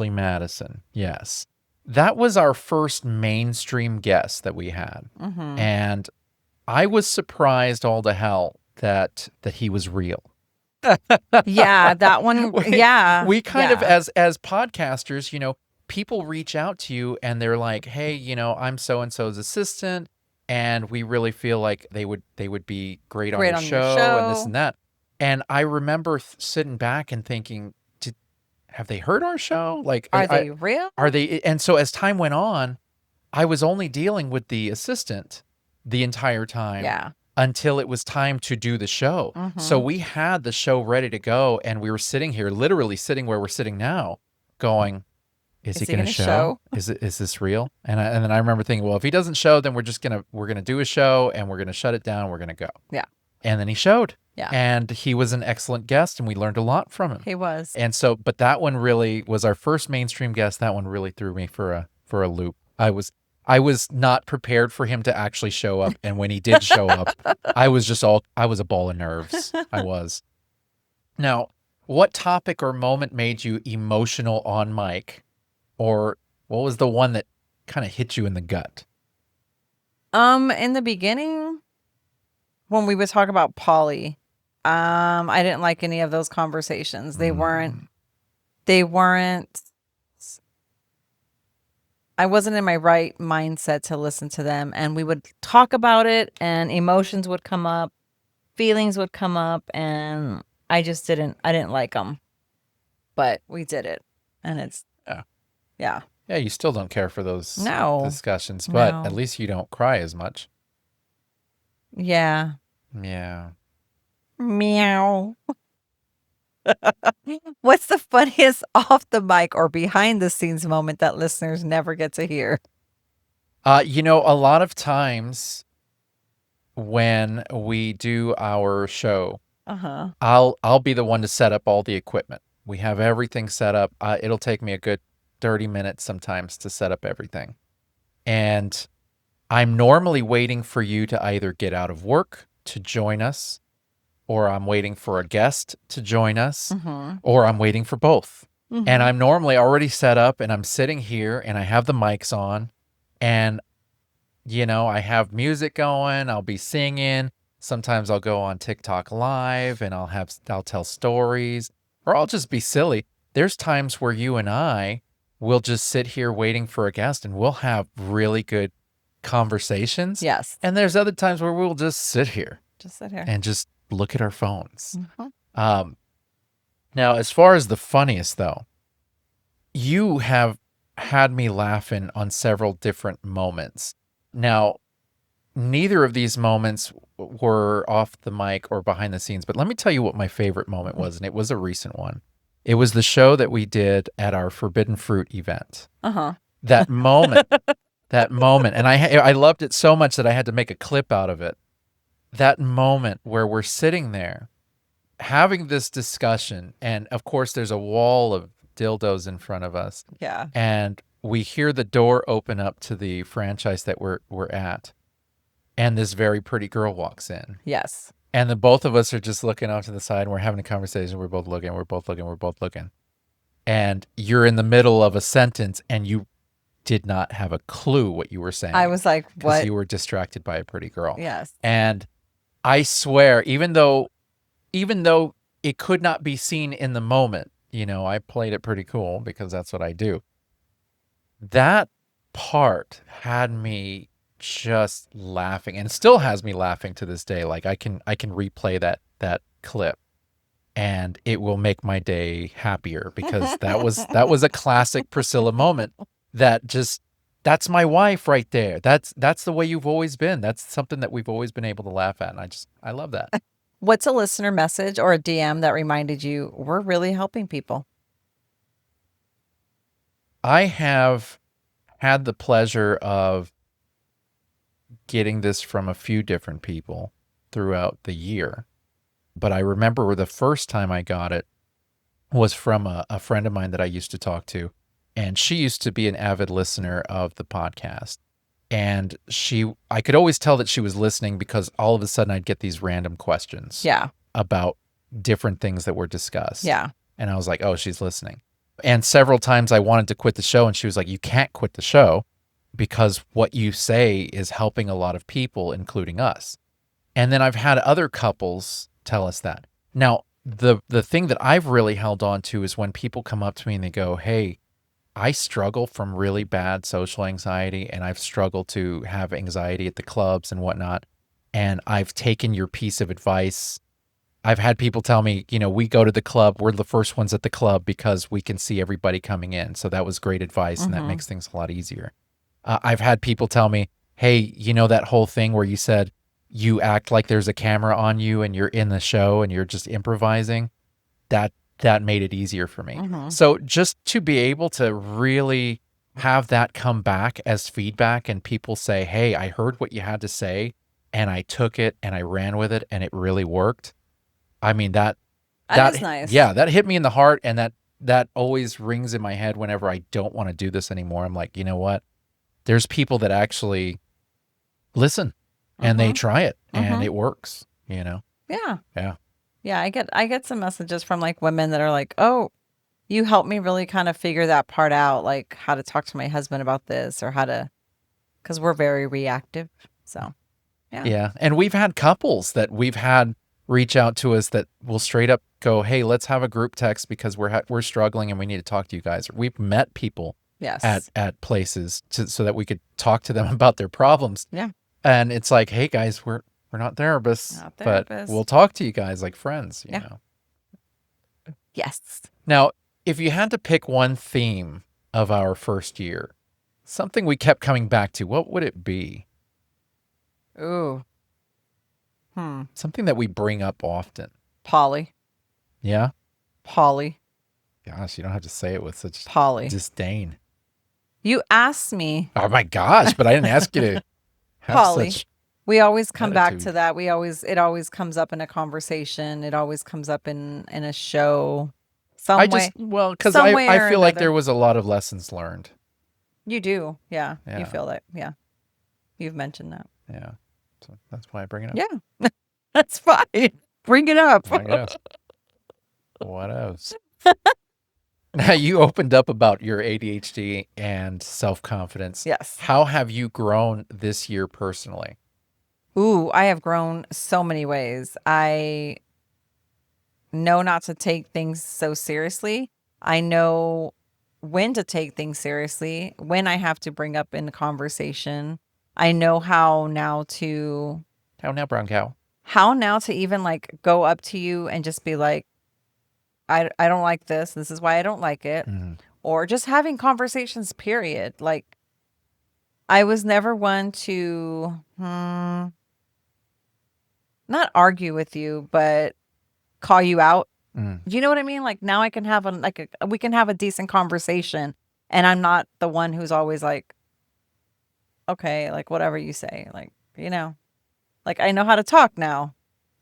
Madison. Yes. That was our first mainstream guest that we had. And I was surprised all to hell that he was real. Yeah, that one. We kind of, as podcasters, people reach out to you and they're like, hey, I'm so-and-so's assistant, and we really feel like they would be great on your show and this and that. And I remember sitting back and thinking, have they heard our show? Like, are they real? Are they? And so as time went on, I was only dealing with the assistant the entire time. Yeah. Until it was time to do the show. So we had the show ready to go, and we were sitting here, literally sitting where we're sitting now, going, is he going to show? Is this real? And then I remember thinking, well, if he doesn't show, then we're gonna do a show, and we're gonna shut it down. We're gonna go. Yeah. And then he showed. Yeah. And he was an excellent guest, and we learned a lot from him. He was. And so, but that one really was our first mainstream guest. That one really threw me for a loop. I was not prepared for him to actually show up. And when he did show up, I was a ball of nerves. I was. Now, what topic or moment made you emotional on mic? Or what was the one that kind of hit you in the gut? In the beginning, when we would talk about Polly, I didn't like any of those conversations. They weren't, I wasn't in my right mindset to listen to them. And we would talk about it, and emotions would come up, feelings would come up, and I didn't like them. But we did it. And it's, yeah. Yeah, you still don't care for those discussions, but at least you don't cry as much. Yeah. Yeah. Meow. What's the funniest off the mic or behind the scenes moment that listeners never get to hear? A lot of times when we do our show, I'll be the one to set up all the equipment. We have everything set up. It'll take me a good 30 minutes sometimes to set up everything. And I'm normally waiting for you to either get out of work to join us, or I'm waiting for a guest to join us, or I'm waiting for both. And I'm normally already set up, and I'm sitting here, and I have the mics on, and, I have music going, I'll be singing. Sometimes I'll go on TikTok Live, and I'll tell stories, or I'll just be silly. There's times where you and I will just sit here waiting for a guest, and we'll have really good conversations. Yes. And there's other times where we'll just sit here. And just look at our phones. Now, as far as the funniest, though, you have had me laughing on several different moments. Now, neither of these moments were off the mic or behind the scenes, but let me tell you what my favorite moment was, and it was a recent one. It was the show that we did at our Forbidden Fruit event. Uh-huh. That moment, and I loved it so much that I had to make a clip out of it. That moment where we're sitting there having this discussion, and of course there's a wall of dildos in front of us. Yeah. And we hear the door open up to the franchise that we're at. And this very pretty girl walks in. Yes. And the both of us are just looking off to the side and we're having a conversation. We're both looking. And you're in the middle of a sentence and you did not have a clue what you were saying. I was like, what? Because you were distracted by a pretty girl. Yes. And I swear, even though it could not be seen in the moment, I played it pretty cool because that's what I do. That part had me just laughing, and it still has me laughing to this day. Like I can replay that clip and it will make my day happier because that was a classic Priscilla moment. That's my wife right there. That's the way you've always been. That's something that we've always been able to laugh at, and I love that. What's a listener message or a DM that reminded you we're really helping people? I have had the pleasure of getting this from a few different people throughout the year. But I remember the first time I got it was from a friend of mine that I used to talk to. And she used to be an avid listener of the podcast. And I could always tell that she was listening because all of a sudden I'd get these random questions about different things that were discussed. Yeah. And I was like, oh, she's listening. And several times I wanted to quit the show and she was like, you can't quit the show because what you say is helping a lot of people, including us. And then I've had other couples tell us that. Now, the thing that I've really held on to is when people come up to me and they go, hey, I struggle from really bad social anxiety and I've struggled to have anxiety at the clubs and whatnot. And I've taken your piece of advice. I've had people tell me, we go to the club. We're the first ones at the club because we can see everybody coming in. So that was great advice and that makes things a lot easier. I've had people tell me, hey, that whole thing where you said you act like there's a camera on you and you're in the show and you're just improvising. That made it easier for me. So just to be able to really have that come back as feedback and people say, hey, I heard what you had to say and I took it and I ran with it and it really worked. I mean, that is nice. Yeah, that hit me in the heart and that always rings in my head whenever I don't want to do this anymore. I'm like, you know what? There's people that actually listen and they try it and it works, Yeah. Yeah. Yeah, I get some messages from like women that are like, "Oh, you helped me really kind of figure that part out, like how to talk to my husband about this or because we're very reactive." So, yeah. Yeah, and we've had couples that we've had reach out to us that will straight up go, "Hey, let's have a group text because we're struggling and we need to talk to you guys." We've met people at places so that we could talk to them about their problems. Yeah. And it's like, "Hey guys, we're not therapists, but we'll talk to you guys like friends, you know." Yes. Now, if you had to pick one theme of our first year, something we kept coming back to, what would it be? Ooh. Something that we bring up often. Polly. Yeah? Polly. Gosh, you don't have to say it with such disdain. You asked me. Oh my gosh, but I didn't ask you to have Polly. such We always come back attitude. to that. It always comes up in a conversation. It always comes up in a show. Because I feel like there was a lot of lessons learned. You do. Yeah. Yeah. You feel that. Yeah. You've mentioned that. Yeah. So that's why I bring it up. Yeah. That's fine. Bring it up. I guess. What else? Now, you opened up about your ADHD and self-confidence. Yes. How have you grown this year personally? Ooh, I have grown so many ways. I know not to take things so seriously. I know when to take things seriously, when I have to bring up in the conversation. I know how now, brown cow? How now to even like go up to you and just be like, I don't like this. This is why I don't like it. or just having conversations, period. Like, I was never one to not argue with you, but call you out. Mm. Do you know what I mean? Like, now I can have we can have a decent conversation, and I'm not the one who's always like, okay, like whatever you say, like, like I know how to talk now.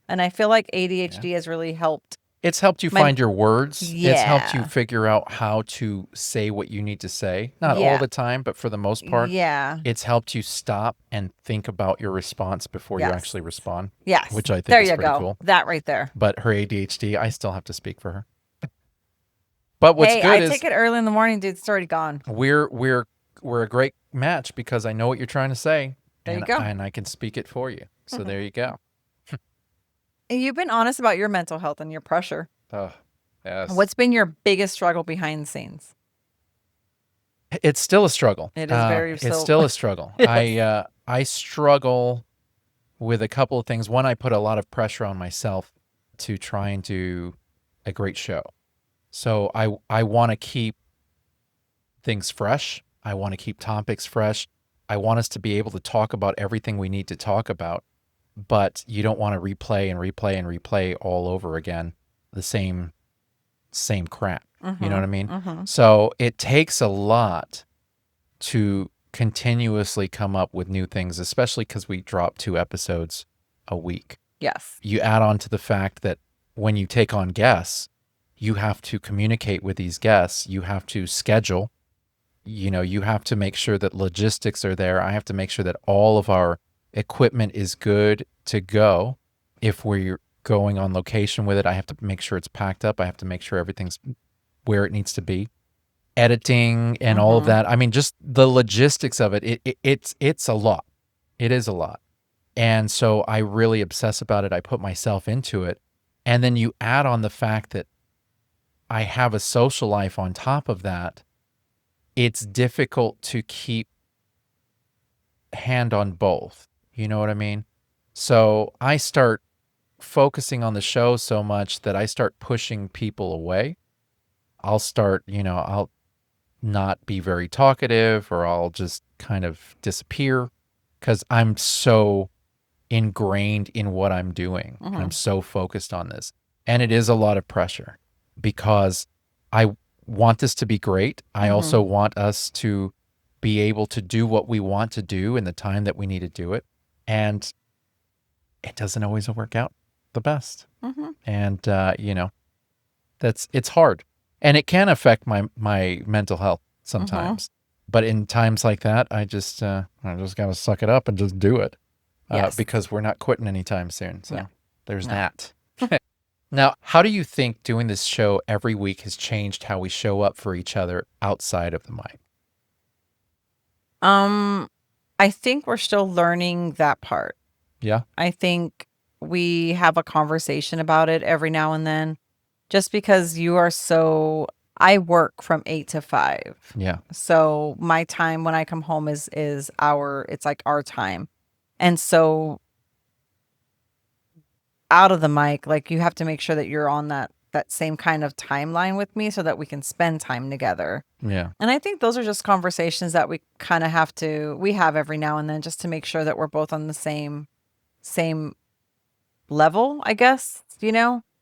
And I feel like ADHD has really helped. It's helped you My find your words. It's helped you Yeah. figure out how to say what you need to say. Not all Yeah. the time, but for the most part, Yeah. it's helped you stop and think about your response before you Yes. actually respond, Yes. which I think There is you pretty go. cool. That right there. But her ADHD, I still have to speak for her. But what's Hey, good I is take it early in the morning, dude. It's already gone. we're a great match because I know what you're trying to say, There you and go. and I can speak it for you. So there you go. And you've been honest about your mental health and your pressure. Oh, yes. What's been your biggest struggle behind the scenes? It's still a struggle. It is very It's so. still a struggle. Yes. I struggle with a couple of things. One, I put a lot of pressure on myself to try and do a great show. So I want to keep things fresh. I want to keep topics fresh. I want us to be able to talk about everything we need to talk about, but you don't want to replay and replay and replay all over again the same crap. You know what I mean? So it takes a lot to continuously come up with new things, especially because we drop 2 episodes a week. Yes. You add on to the fact that when you take on guests, you have to communicate with these guests. You have to schedule. You have to make sure that logistics are there. I have to make sure that all of our equipment is good to go. If we're going on location with it, I have to make sure it's packed up. I have to make sure everything's where it needs to be. Editing and all of that. I mean, just the logistics of it. It's a lot. It is a lot. And so I really obsess about it. I put myself into it. And then you add on the fact that I have a social life on top of that. It's difficult to keep hand on both. You know what I mean? So I start focusing on the show so much that I start pushing people away. I'll not be very talkative, or I'll just kind of disappear because I'm so ingrained in what I'm doing. And I'm so focused on this. And it is a lot of pressure because I want this to be great. I also want us to be able to do what we want to do in the time that we need to do it. And it doesn't always work out the best. And, it's hard. And it can affect my mental health sometimes. But in times like that, I just got to suck it up and just do it. Yes. Because we're not quitting anytime soon. So No. there's No. that. Now, how do you think doing this show every week has changed how we show up for each other outside of the mic? I think we're still learning that part. Yeah. I think we have a conversation about it every now and then, just because I work from 8 to 5. Yeah. So my time when I come home it's like our time. And so out of the mic, like, you have to make sure that you're on that same kind of timeline with me so that we can spend time together. Yeah. And I think those are just conversations that we kind of have every now and then, just to make sure that we're both on the same level, I guess,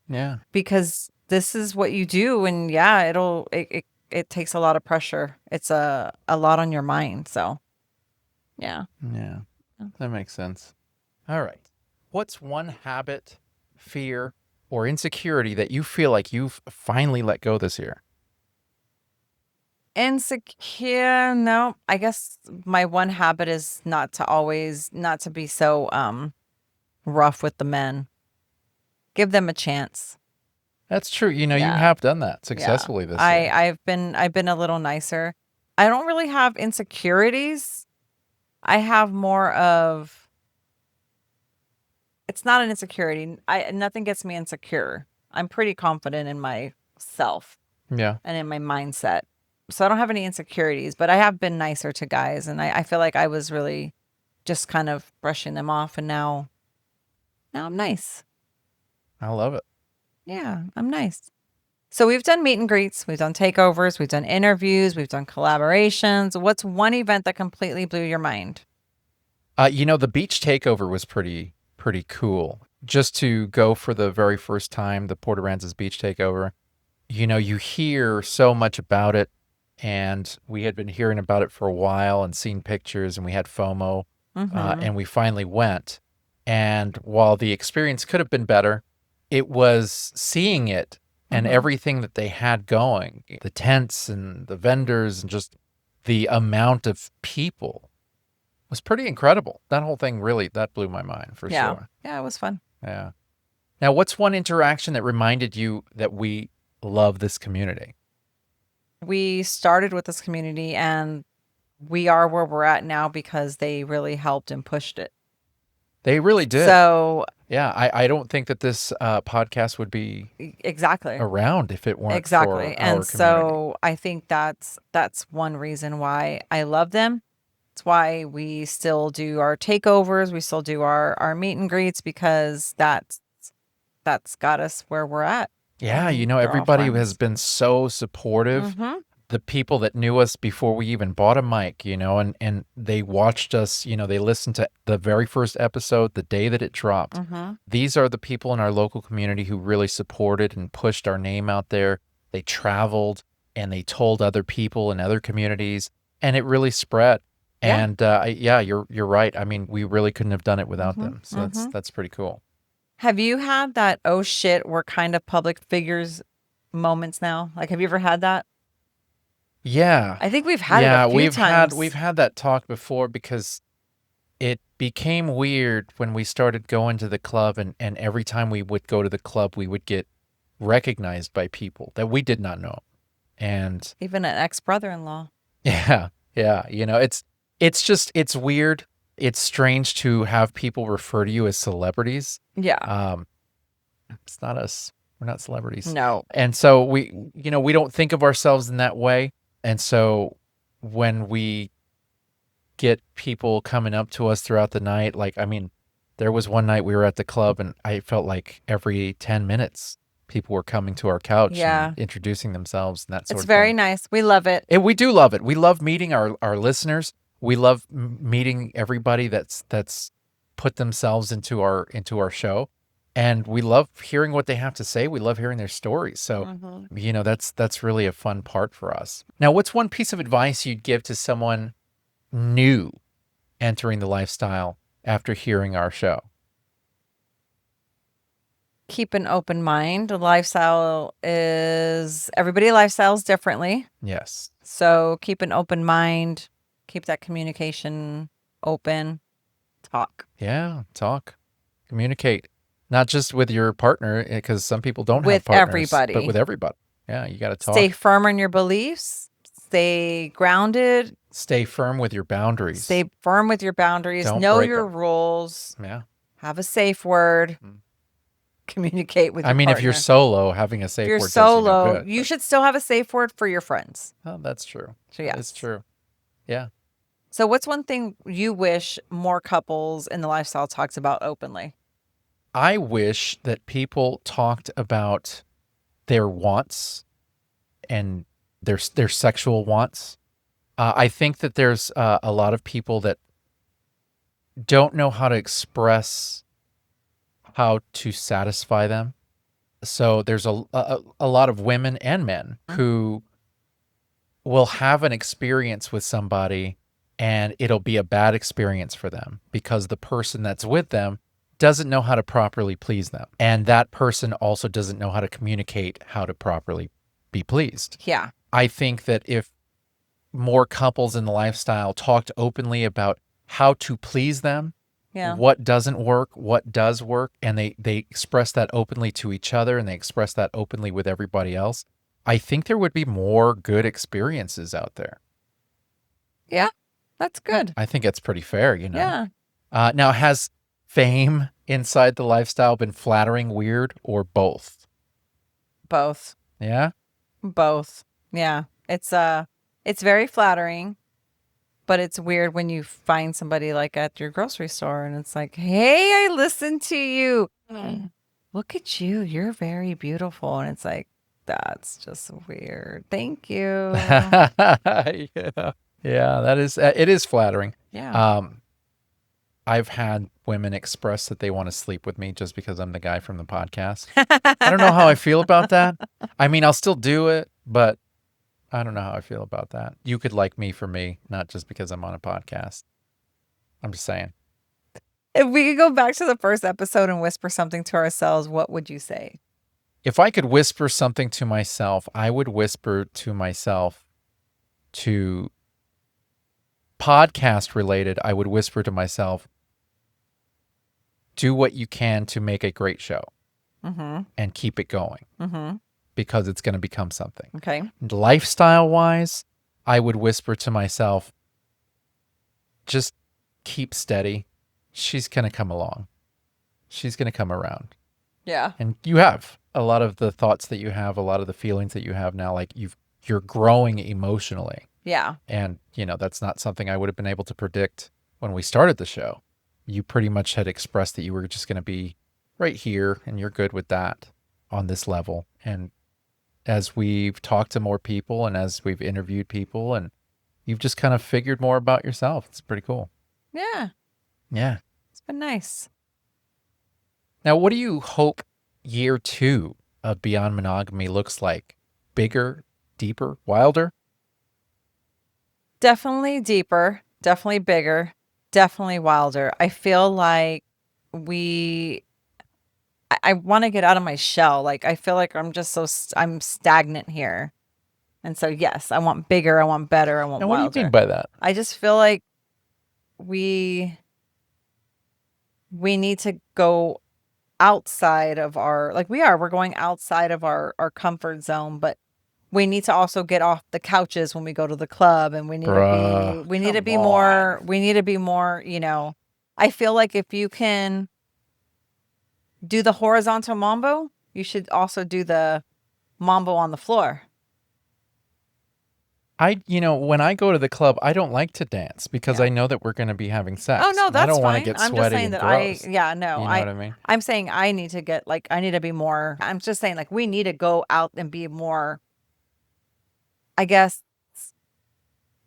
Yeah. because this is what you do. And yeah, it takes a lot of pressure. It's a lot on your mind. So yeah. Yeah. That makes sense. All right. What's one habit, fear, or insecurity that you feel like you've finally let go this year? Insecure? No, I guess my one habit is not to be so rough with the men. Give them a chance. That's true. You Yeah. have done that successfully this year. I've been a little nicer. I don't really have insecurities. I have more of, it's not an insecurity. Nothing gets me insecure. I'm pretty confident in myself Yeah. and in my mindset. So I don't have any insecurities, but I have been nicer to guys, and I feel like I was really just kind of brushing them off, and now I'm nice. I love it. Yeah, I'm nice. So we've done meet and greets, we've done takeovers, we've done interviews, we've done collaborations. What's one event that completely blew your mind? The beach takeover was pretty cool. Just to go for the very first time, the Port Aransas beach takeover. You hear so much about it, and we had been hearing about it for a while and seen pictures, and we had FOMO, and we finally went. And while the experience could have been better, it was seeing it and everything that they had going, the tents and the vendors and just the amount of people was pretty incredible. That whole thing that blew my mind for sure. Yeah, it was fun. Yeah. Now, what's one interaction that reminded you that we love this community? We started with this community and we are where we're at now because they really helped and pushed it. They really did. So yeah, I don't think that this podcast would be exactly around if it weren't exactly. for And our community. so I think that's one reason why I love them. It's why we still do our takeovers, we still do our meet and greets, because that's got us where we're at. Yeah, They're all everybody has friends. been so supportive. The people that knew us before we even bought a mic, and they watched us, they listened to the very first episode the day that it dropped. These are the people in our local community who really supported and pushed our name out there. They traveled and they told other people in other communities, and it really spread. Yeah. And you're right. I mean, we really couldn't have done it without them. So that's pretty cool. Have you had that, oh shit, we're kind of public figures moments now? Like, have you ever had that? Yeah. I think we've had it a few times. We've had that talk before, because it became weird when we started going to the club, and every time we would go to the club, we would get recognized by people that we did not know. And even an ex-brother-in-law. yeah, it's weird. It's strange to have people refer to you as celebrities. Yeah. It's not us. We're not celebrities. No. And so we don't think of ourselves in that way. And so when we get people coming up to us throughout the night, there was one night we were at the club and I felt like every 10 minutes people were coming to our couch and introducing themselves and that sort of thing. It's very nice. We love it. And we do love it. We love meeting our listeners. We love meeting everybody that's put themselves into our show. And we love hearing what they have to say. We love hearing their stories. So, that's really a fun part for us. Now, what's one piece of advice you'd give to someone new entering the lifestyle after hearing our show? Keep an open mind. Everybody lifestyles differently. Yes. So keep an open mind. Keep that communication open. Talk. Yeah, talk. Communicate. Not just with your partner, because some people don't have partners. With everybody. But with everybody. Yeah, you got to talk. Stay firm in your beliefs. Stay grounded. Stay firm with your boundaries. Stay firm with your boundaries. Know your rules. Yeah. Have a safe word. Communicate with your partner. If you're solo, having a safe word does you no good. You should still have a safe word for your friends. Oh, that's true. So yeah. That's true. Yeah. So what's one thing you wish more couples in the lifestyle talks about openly? I wish that people talked about their wants and their sexual wants. I think that there's a lot of people that don't know how to express how to satisfy them. So there's a lot of women and men who will have an experience with somebody and it'll be a bad experience for them because the person that's with them doesn't know how to properly please them. And that person also doesn't know how to communicate how to properly be pleased. Yeah. I think that if more couples in the lifestyle talked openly about how to please them, what doesn't work, what does work, and they express that openly to each other and they express that openly with everybody else, I think there would be more good experiences out there. Yeah, that's good. I think it's pretty fair, Yeah. Now, has fame inside the lifestyle been flattering, weird, or both? Both. Yeah? Both. Yeah. It's very flattering, but it's weird when you find somebody like at your grocery store and it's like, hey, I listened to you. Look at you. You're very beautiful. And it's like, That's just weird. Thank you. Yeah. Yeah, that is it is flattering. Yeah. I've had women express that they want to sleep with me just because I'm the guy from the podcast. I don't know how I feel about that. I mean, I'll still do it, but I don't know how I feel about that. You could like me for me, not just because I'm on a podcast. I'm just saying. If we could go back to the first episode and whisper something to ourselves, what would you say? If I could whisper something to myself, I would whisper to myself to podcast related. I would whisper to myself, do what you can to make a great show and keep it going because it's going to become something. Okay. Lifestyle wise, I would whisper to myself, just keep steady. She's going to come along. She's going to come around. Yeah. And you have a lot of the thoughts that you have, a lot of the feelings that you have now, like you're growing emotionally. Yeah. And, that's not something I would have been able to predict when we started the show. You pretty much had expressed that you were just going to be right here and you're good with that on this level. And as we've talked to more people and as we've interviewed people and you've just kind of figured more about yourself, it's pretty cool. Yeah. Yeah. It's been nice. Now, what do you hope year 2 of Beyond Monogamy looks like? Bigger, deeper, wilder? Definitely deeper, definitely bigger, definitely wilder. I feel like I want to get out of my shell. Like, I feel like I'm just I'm stagnant here. And so, yes, I want bigger, I want better, I want Now, wilder. what do you mean by that? I just feel like we need to go outside of we're going outside of our comfort zone, but we need to also get off the couches when we go to the club, and we need to be more, I feel like if you can do the horizontal mambo, you should also do the mambo on the floor. When I go to the club, I don't like to dance because I know that we're going to be having sex. Oh, no, that's I don't want to fine. get I'm sweaty just saying and that gross. You know what I mean? I'm saying I need to get, I need to be more, I'm just saying, we need to go out and be more, I guess,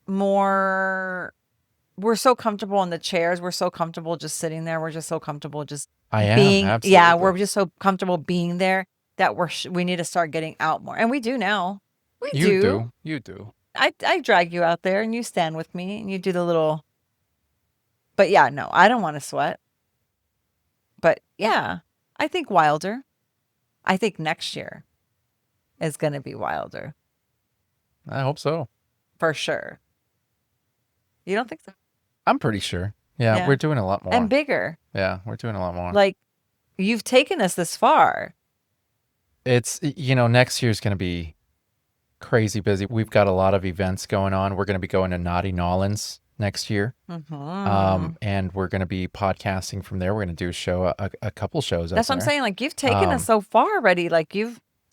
more, we're so comfortable in the chairs. We're so comfortable just sitting there. We're just so comfortable just being, absolutely. yeah, we're just so comfortable being there that we need to start getting out more. And we do now. You do. I drag you out there and you stand with me and you do the little, but yeah, no, I don't want to sweat. But yeah, I think wilder. I think next year is going to be wilder. I hope so. For sure. You don't think so? I'm pretty sure. Yeah, we're doing a lot more. And bigger. Yeah, we're doing a lot more. Like, you've taken us this far. It's, next year's going to be crazy busy. We've got a lot of events going on. We're going to be going to Naughty Nolans next year. And we're going to be podcasting from there. We're going to do a show, a couple shows. That's what I'm saying. Like, you've taken us so far already. Like,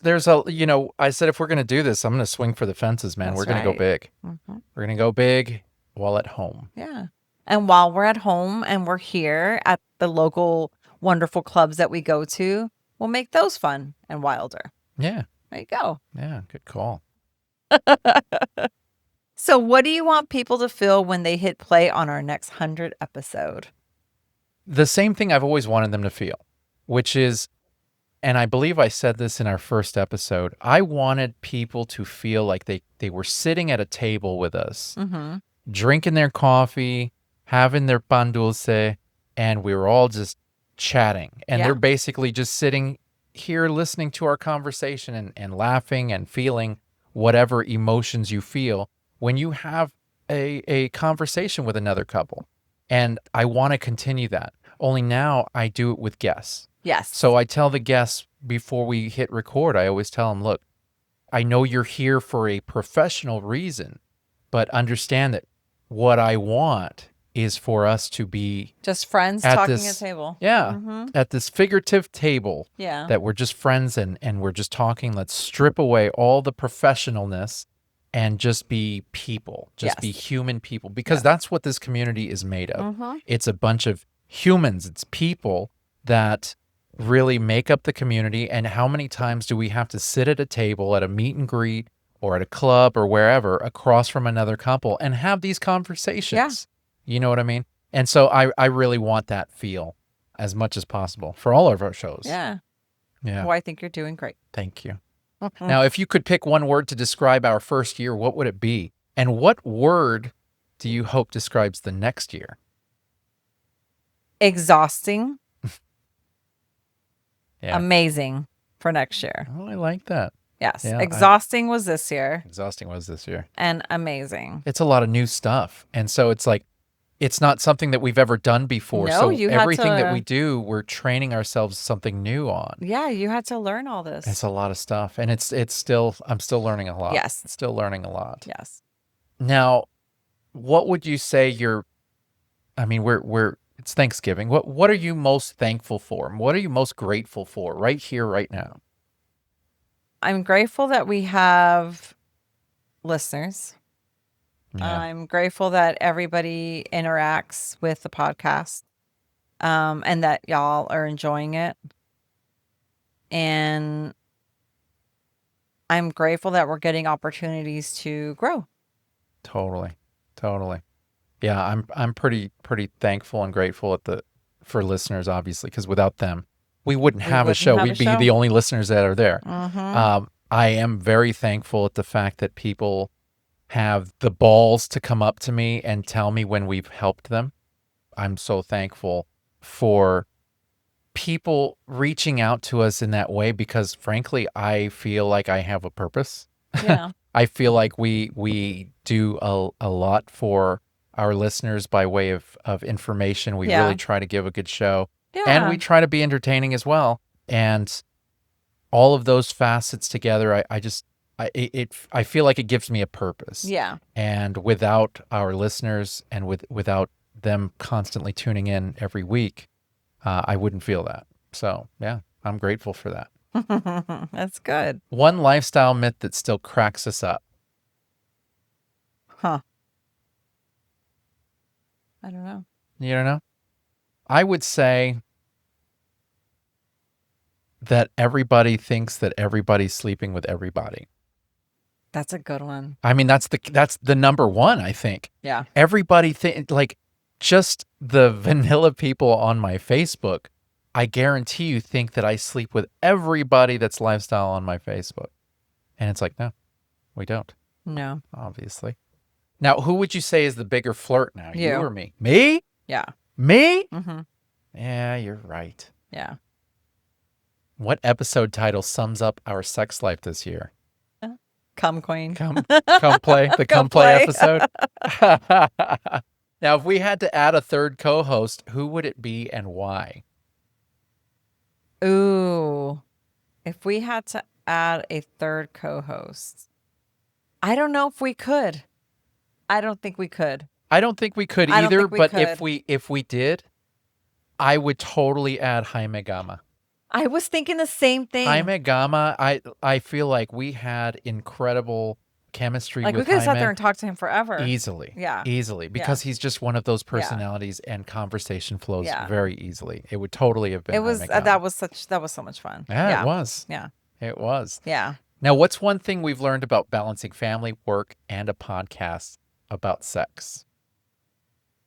there's I said, if we're going to do this, I'm going to swing for the fences, man. We're going to go big. We're going to go big while at home. Yeah. And while we're at home and we're here at the local wonderful clubs that we go to, we'll make those fun and wilder. Yeah. There you go. Yeah. Good call. So what do you want people to feel when they hit play on our next 100 episode? The same thing I've always wanted them to feel, which is, and I believe I said this in our first episode, I wanted people to feel like they were sitting at a table with us, drinking their coffee, having their pan dulce, and we were all just chatting. And they're basically just sitting here listening to our conversation and laughing and feeling whatever emotions you feel when you have a conversation with another couple. And I want to continue that. Only now I do it with guests. Yes. So I tell the guests before we hit record, I always tell them, look, I know you're here for a professional reason, but understand that what I want is for us to be just friends talking at a table. Yeah. At this figurative table. Yeah. That we're just friends and we're just talking. Let's strip away all the professionalness and just be people, just be human people, because that's what this community is made of. It's a bunch of humans. It's people that really make up the community, and how many times do we have to sit at a table at a meet and greet or at a club or wherever across from another couple and have these conversations? You know what I mean? And so I really want that feel as much as possible for all of our shows. Yeah. Yeah. Well, I think you're doing great. Thank you. Now, if you could pick one word to describe our first year, what would it be? And what word do you hope describes the next year? Exhausting. Yeah. Amazing for next year. Oh, I like that. Yes. Yeah, Exhausting was this year. Exhausting was this year. And amazing. It's a lot of new stuff. And so it's like, it's not something that we've ever done before. No, so you had everything that to- we do, we're training ourselves something new on. Yeah, you had to learn all this. It's a lot of stuff. And I'm still learning a lot. Yes. Still learning a lot. Yes. Now, what would you say it's Thanksgiving. What are you most thankful for? What are you most grateful for right here, right now? I'm grateful that we have listeners. Yeah. I'm grateful that everybody interacts with the podcast, and that y'all are enjoying it. And I'm grateful that we're getting opportunities to grow. Totally. Yeah, I'm pretty thankful and grateful for listeners, obviously, because without them, we wouldn't have a show. We'd be the only listeners that are there. I am very thankful at the fact that people have the balls to come up to me and tell me when we've helped them. I'm so thankful for people reaching out to us in that way because, frankly, I feel like I have a purpose. Yeah. I feel like we do a lot for our listeners by way of information. We really try to give a good show. Yeah. And we try to be entertaining as well. And all of those facets together, I feel like it gives me a purpose. Yeah. And without our listeners and without them constantly tuning in every week, I wouldn't feel that. So, yeah, I'm grateful for that. That's good. One lifestyle myth that still cracks us up. Huh. I don't know. You don't know? I would say that everybody thinks that everybody's sleeping with everybody. That's a good one. I mean, that's the number one, I think. Yeah. Everybody just the vanilla people on my Facebook, I guarantee you think that I sleep with everybody that's lifestyle on my Facebook. And it's like, no, we don't. No. Obviously. Now, who would you say is the bigger flirt now? You. Or me? Me? Yeah. Me? Mm-hmm. Yeah, you're right. Yeah. What episode title sums up our sex life this year? Come Queen. Come play. The come play episode. Now, if we had to add a third co-host, who would it be and why? Ooh. If we had to add a third co-host, I don't know if we could. I don't think we could. I don't think we could I don't either, think we but could. if we did, I would totally add Jaime Gama. I was thinking the same thing. Jaime Gama, I feel like we had incredible chemistry Like with we could have sat Jaime. there and talked to him forever. Easily. Yeah. Easily. Because he's just one of those personalities and conversation flows very easily. It would totally have been It was Jaime Gama. that was so much fun. Yeah, it was. Yeah. It was. Yeah. Now, what's one thing we've learned about balancing family, work, and a podcast about sex?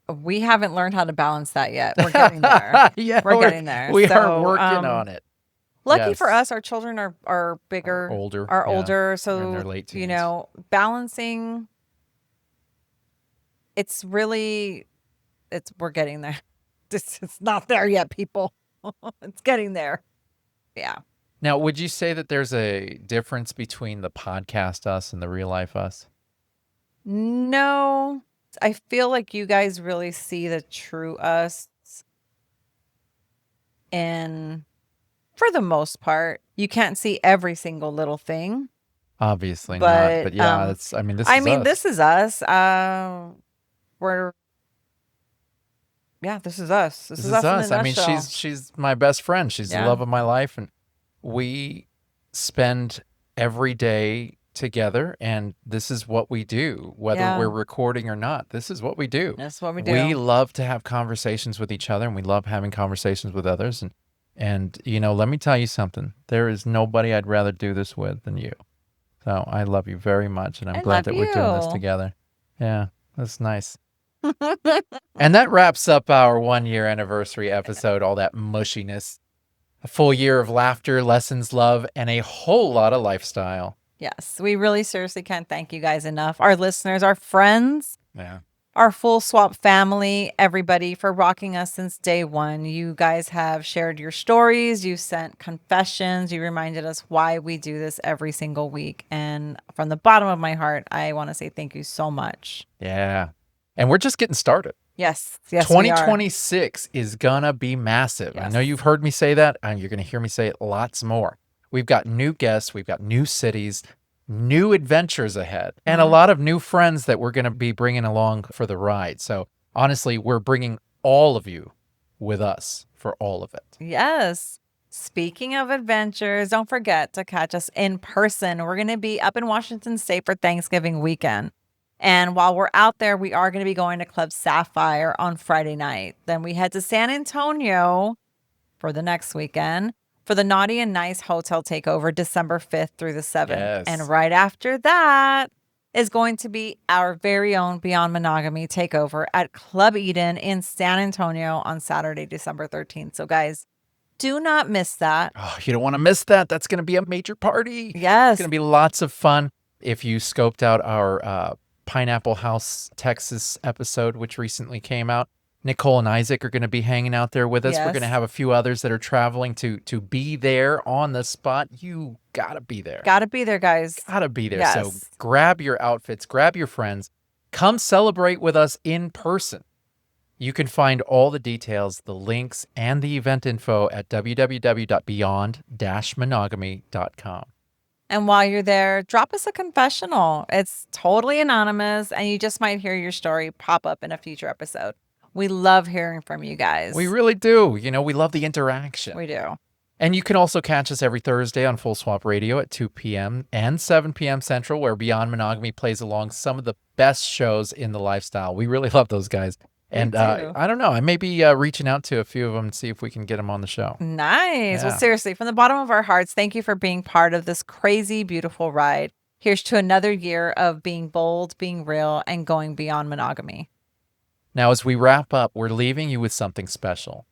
We haven't learned how to balance that yet. We're getting there. Yeah, we're getting there. We So, are working on it. Lucky for Yes. us, our children are bigger, Older. are yeah. older. in So their late you teens. know, balancing. It's really, we're getting there. It's not there yet, people. It's getting there. Yeah. Now, would you say that there's a difference between the podcast us and the real life us? No, I feel like you guys really see the true us. And for the most part, you can't see every single little thing. Obviously But, not. But yeah, this is us. This is us. We're this is us. This is us. In a I mean, nutshell. she's my best friend. She's the Yeah. love of my life, and we spend every day together, and this is what we do, whether Yeah. we're recording or not. This is what we do. That's what we do. We love to have conversations with each other, and we love having conversations with others, and And, let me tell you something. There is nobody I'd rather do this with than you. So I love you very much, and I'm I glad love that we're doing this you. together. Yeah, that's nice. And that wraps up our 1-year anniversary episode, all that mushiness. A full year of laughter, lessons, love, and a whole lot of lifestyle. Yes, we really seriously can't thank you guys enough. Our listeners, our friends, Yeah. our full swap family, everybody for rocking us since day one. You guys have shared your stories. You sent confessions. You reminded us why we do this every single week. And from the bottom of my heart, I want to say thank you so much. Yeah. And we're just getting started. Yes, we are. 2026 is gonna be massive. I know Yes. you've heard me say that, and you're gonna hear me say it lots more. We've got new guests, we've got new cities, new adventures ahead, and a lot of new friends that we're gonna be bringing along for the ride. So honestly, we're bringing all of you with us for all of it. Yes. Speaking of adventures, don't forget to catch us in person. We're going to be up in Washington State for Thanksgiving weekend. And while we're out there, we are going to be going to Club Sapphire on Friday night. Then we head to San Antonio for the next weekend for the Naughty and Nice Hotel Takeover December 5th through the 7th. Yes. And right after that is going to be our very own Beyond Monogamy Takeover at Club Eden in San Antonio on Saturday, December 13th. So guys, do not miss that. Oh, you don't want to miss that. That's going to be a major party. Yes. It's going to be lots of fun. If you scoped out our Pineapple House, Texas episode, which recently came out, Nicole and Isaac are going to be hanging out there with us. We're going to Yes. have a few others that are traveling to be there on the spot. You got to be there. Gotta be there, guys. Got to be there. Yes. So grab your outfits, grab your friends, come celebrate with us in person. You can find all the details, the links, and the event info at www.beyond-monogamy.com. And while you're there, drop us a confessional. It's totally anonymous, and you just might hear your story pop up in a future episode. We love hearing from you guys. We really do. We love the interaction. We do. And you can also catch us every Thursday on Full Swap Radio at 2 p.m. and 7 p.m. Central, where Beyond Monogamy plays along some of the best shows in the lifestyle. We really love those guys. And too. I don't know. I may be reaching out to a few of them and see if we can get them on the show. Nice. Yeah. Well, seriously, from the bottom of our hearts, thank you for being part of this crazy, beautiful ride. Here's to another year of being bold, being real, and going beyond monogamy. Now, as we wrap up, we're leaving you with something special.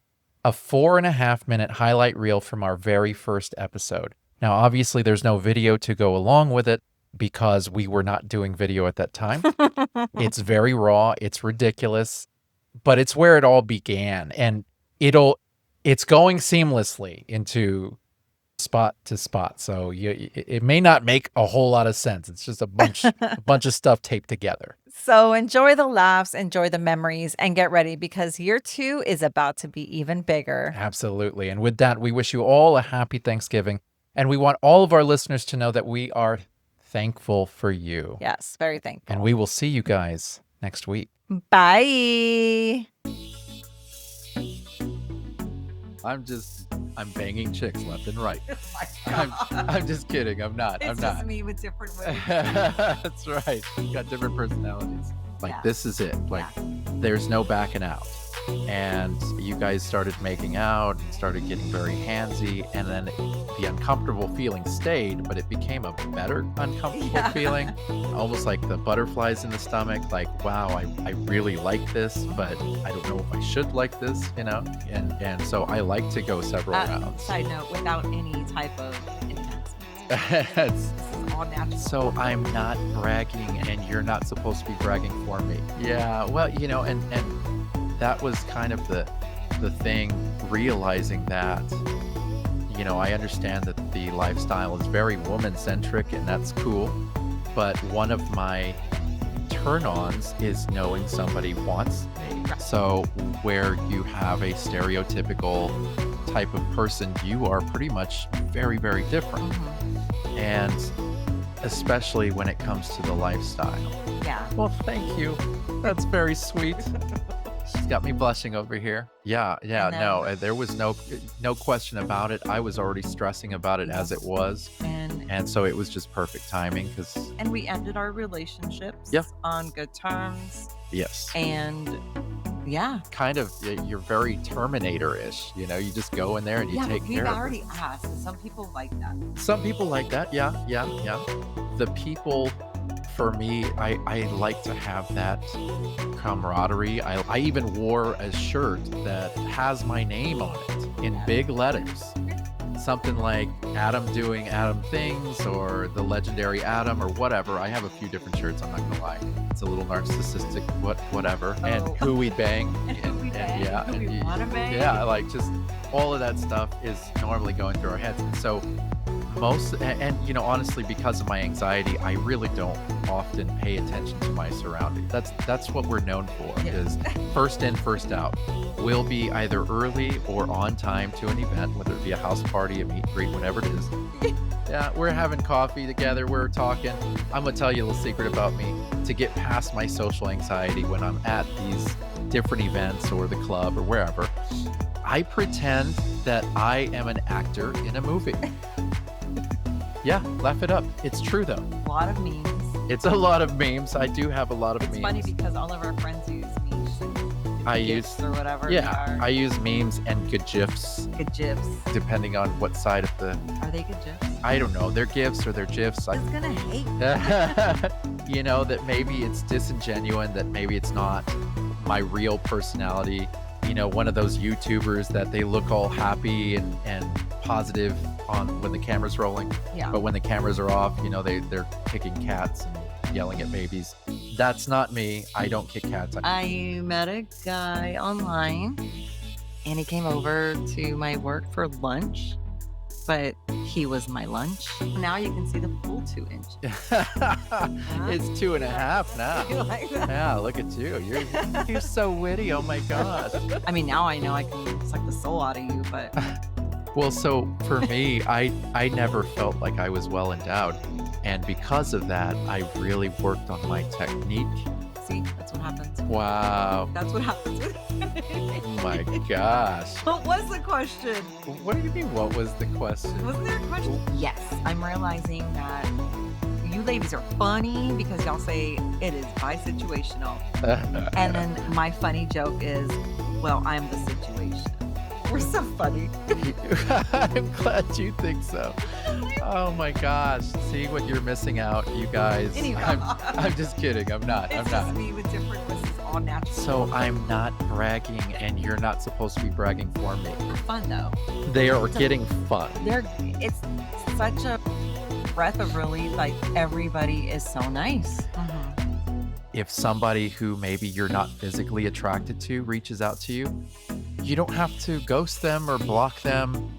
A 4.5-minute highlight reel from our very first episode. Now, obviously, there's no video to go along with it because we were not doing video at that time. It's very raw. It's ridiculous. But it's where it all began, and it's going seamlessly into spot to spot. So it may not make a whole lot of sense. It's just a bunch of stuff taped together. So enjoy the laughs, enjoy the memories, and get ready because year 2 is about to be even bigger. Absolutely. And with that, we wish you all a happy Thanksgiving, and we want all of our listeners to know that we are thankful for you. Yes, very thankful. And we will see you guys next week. Bye. I'm banging chicks left and right. I'm just kidding. I'm not. It's just me with different ways. That's right. You got different personalities. This is it. There's no backing out. And you guys started making out and started getting very handsy, and then the uncomfortable feeling stayed, but it became a better uncomfortable feeling, almost like the butterflies in the stomach, wow, I really like this, but I don't know if I should like this, and so I like to go several rounds. Side note, without any type of enhancement. This is all natural. So I'm not bragging, and you're not supposed to be bragging for me. Yeah, well, and that was kind of the thing, realizing that, I understand that the lifestyle is very woman-centric, and that's cool. But one of my turn-ons is knowing somebody wants me. So where you have a stereotypical type of person, you are pretty much very, very different. And especially when it comes to the lifestyle. Yeah. Well, thank you. That's very sweet. She's got me blushing over here. Yeah, no, there was no question about it. I was already stressing about it as it was. And so it was just perfect timing and we ended our relationships on good terms. Yes. And Yeah. kind of, you're very Terminator-ish. You know, you just go in there and you Yeah, take but we've care of it. already asked. And some people like that. Some people like that. Yeah, yeah, yeah. The people, for me, I like to have that camaraderie. I even wore a shirt that has my name on it in big letters. Something like Adam doing Adam things, or the legendary Adam, or whatever. I have a few different shirts, I'm not gonna lie. It's a little narcissistic, whatever. Oh. And who we bang. And who we bang, yeah, who we wanna bang. yeah, like just all of that stuff is normally going through our heads. And so and you know, honestly, because of my anxiety, I really don't often pay attention to my surroundings. That's what we're known for, is first in, first out. We'll be either early or on time to an event, whether it be a house party, a meet and greet, whatever it is. Yeah, we're having coffee together, we're talking. I'm gonna tell you a little secret about me. To get past my social anxiety when I'm at these different events or the club or wherever, I pretend that I am an actor in a movie. Yeah, laugh it up. It's true though. A lot of memes. It's a lot of memes. I do have a lot of memes. It's funny because all of our friends use memes. I GIFs use or whatever. Yeah, I use memes and good GIFs, good GIFs. depending on what side of the. Are they good GIFs? I don't know. They're GIFs or they're GIFs. It's gonna hate. You know, that maybe it's disingenuous, that maybe it's not my real personality. You know, one of those YouTubers that they look all happy and positive on when the camera's rolling, Yeah. but when the cameras are off, you know, they're kicking cats and yelling at babies. That's not me. I don't kick cats. I met a guy online and he came over to my work for lunch, but he was my lunch. Now you can see the full 2 inches. It's 2.5 now. You like that? Yeah, look at you. You're so witty. Oh my gosh. I mean, now I know I can suck the soul out of you, but Well, so for me, I never felt like I was well endowed. And because of that, I really worked on my technique. see, that's what happens. Wow. That's what happens. Oh my gosh. What was the question? What do you mean, what was the question? Wasn't there a question? Yes, I'm realizing that you ladies are funny because y'all say it is bi-situational. And then my funny joke is, well, I'm the situation. We're so funny. I'm glad you think so. Oh my gosh. See what you're missing out, you guys. Anyway. I'm just kidding. I'm not. It's I'm just not. me with different voices, all natural. So I'm not bragging, and you're not supposed to be bragging for me. They're fun though. They are getting fun. It's such a breath of relief. Like everybody is so nice. If somebody who maybe you're not physically attracted to reaches out to you, you don't have to ghost them or block them.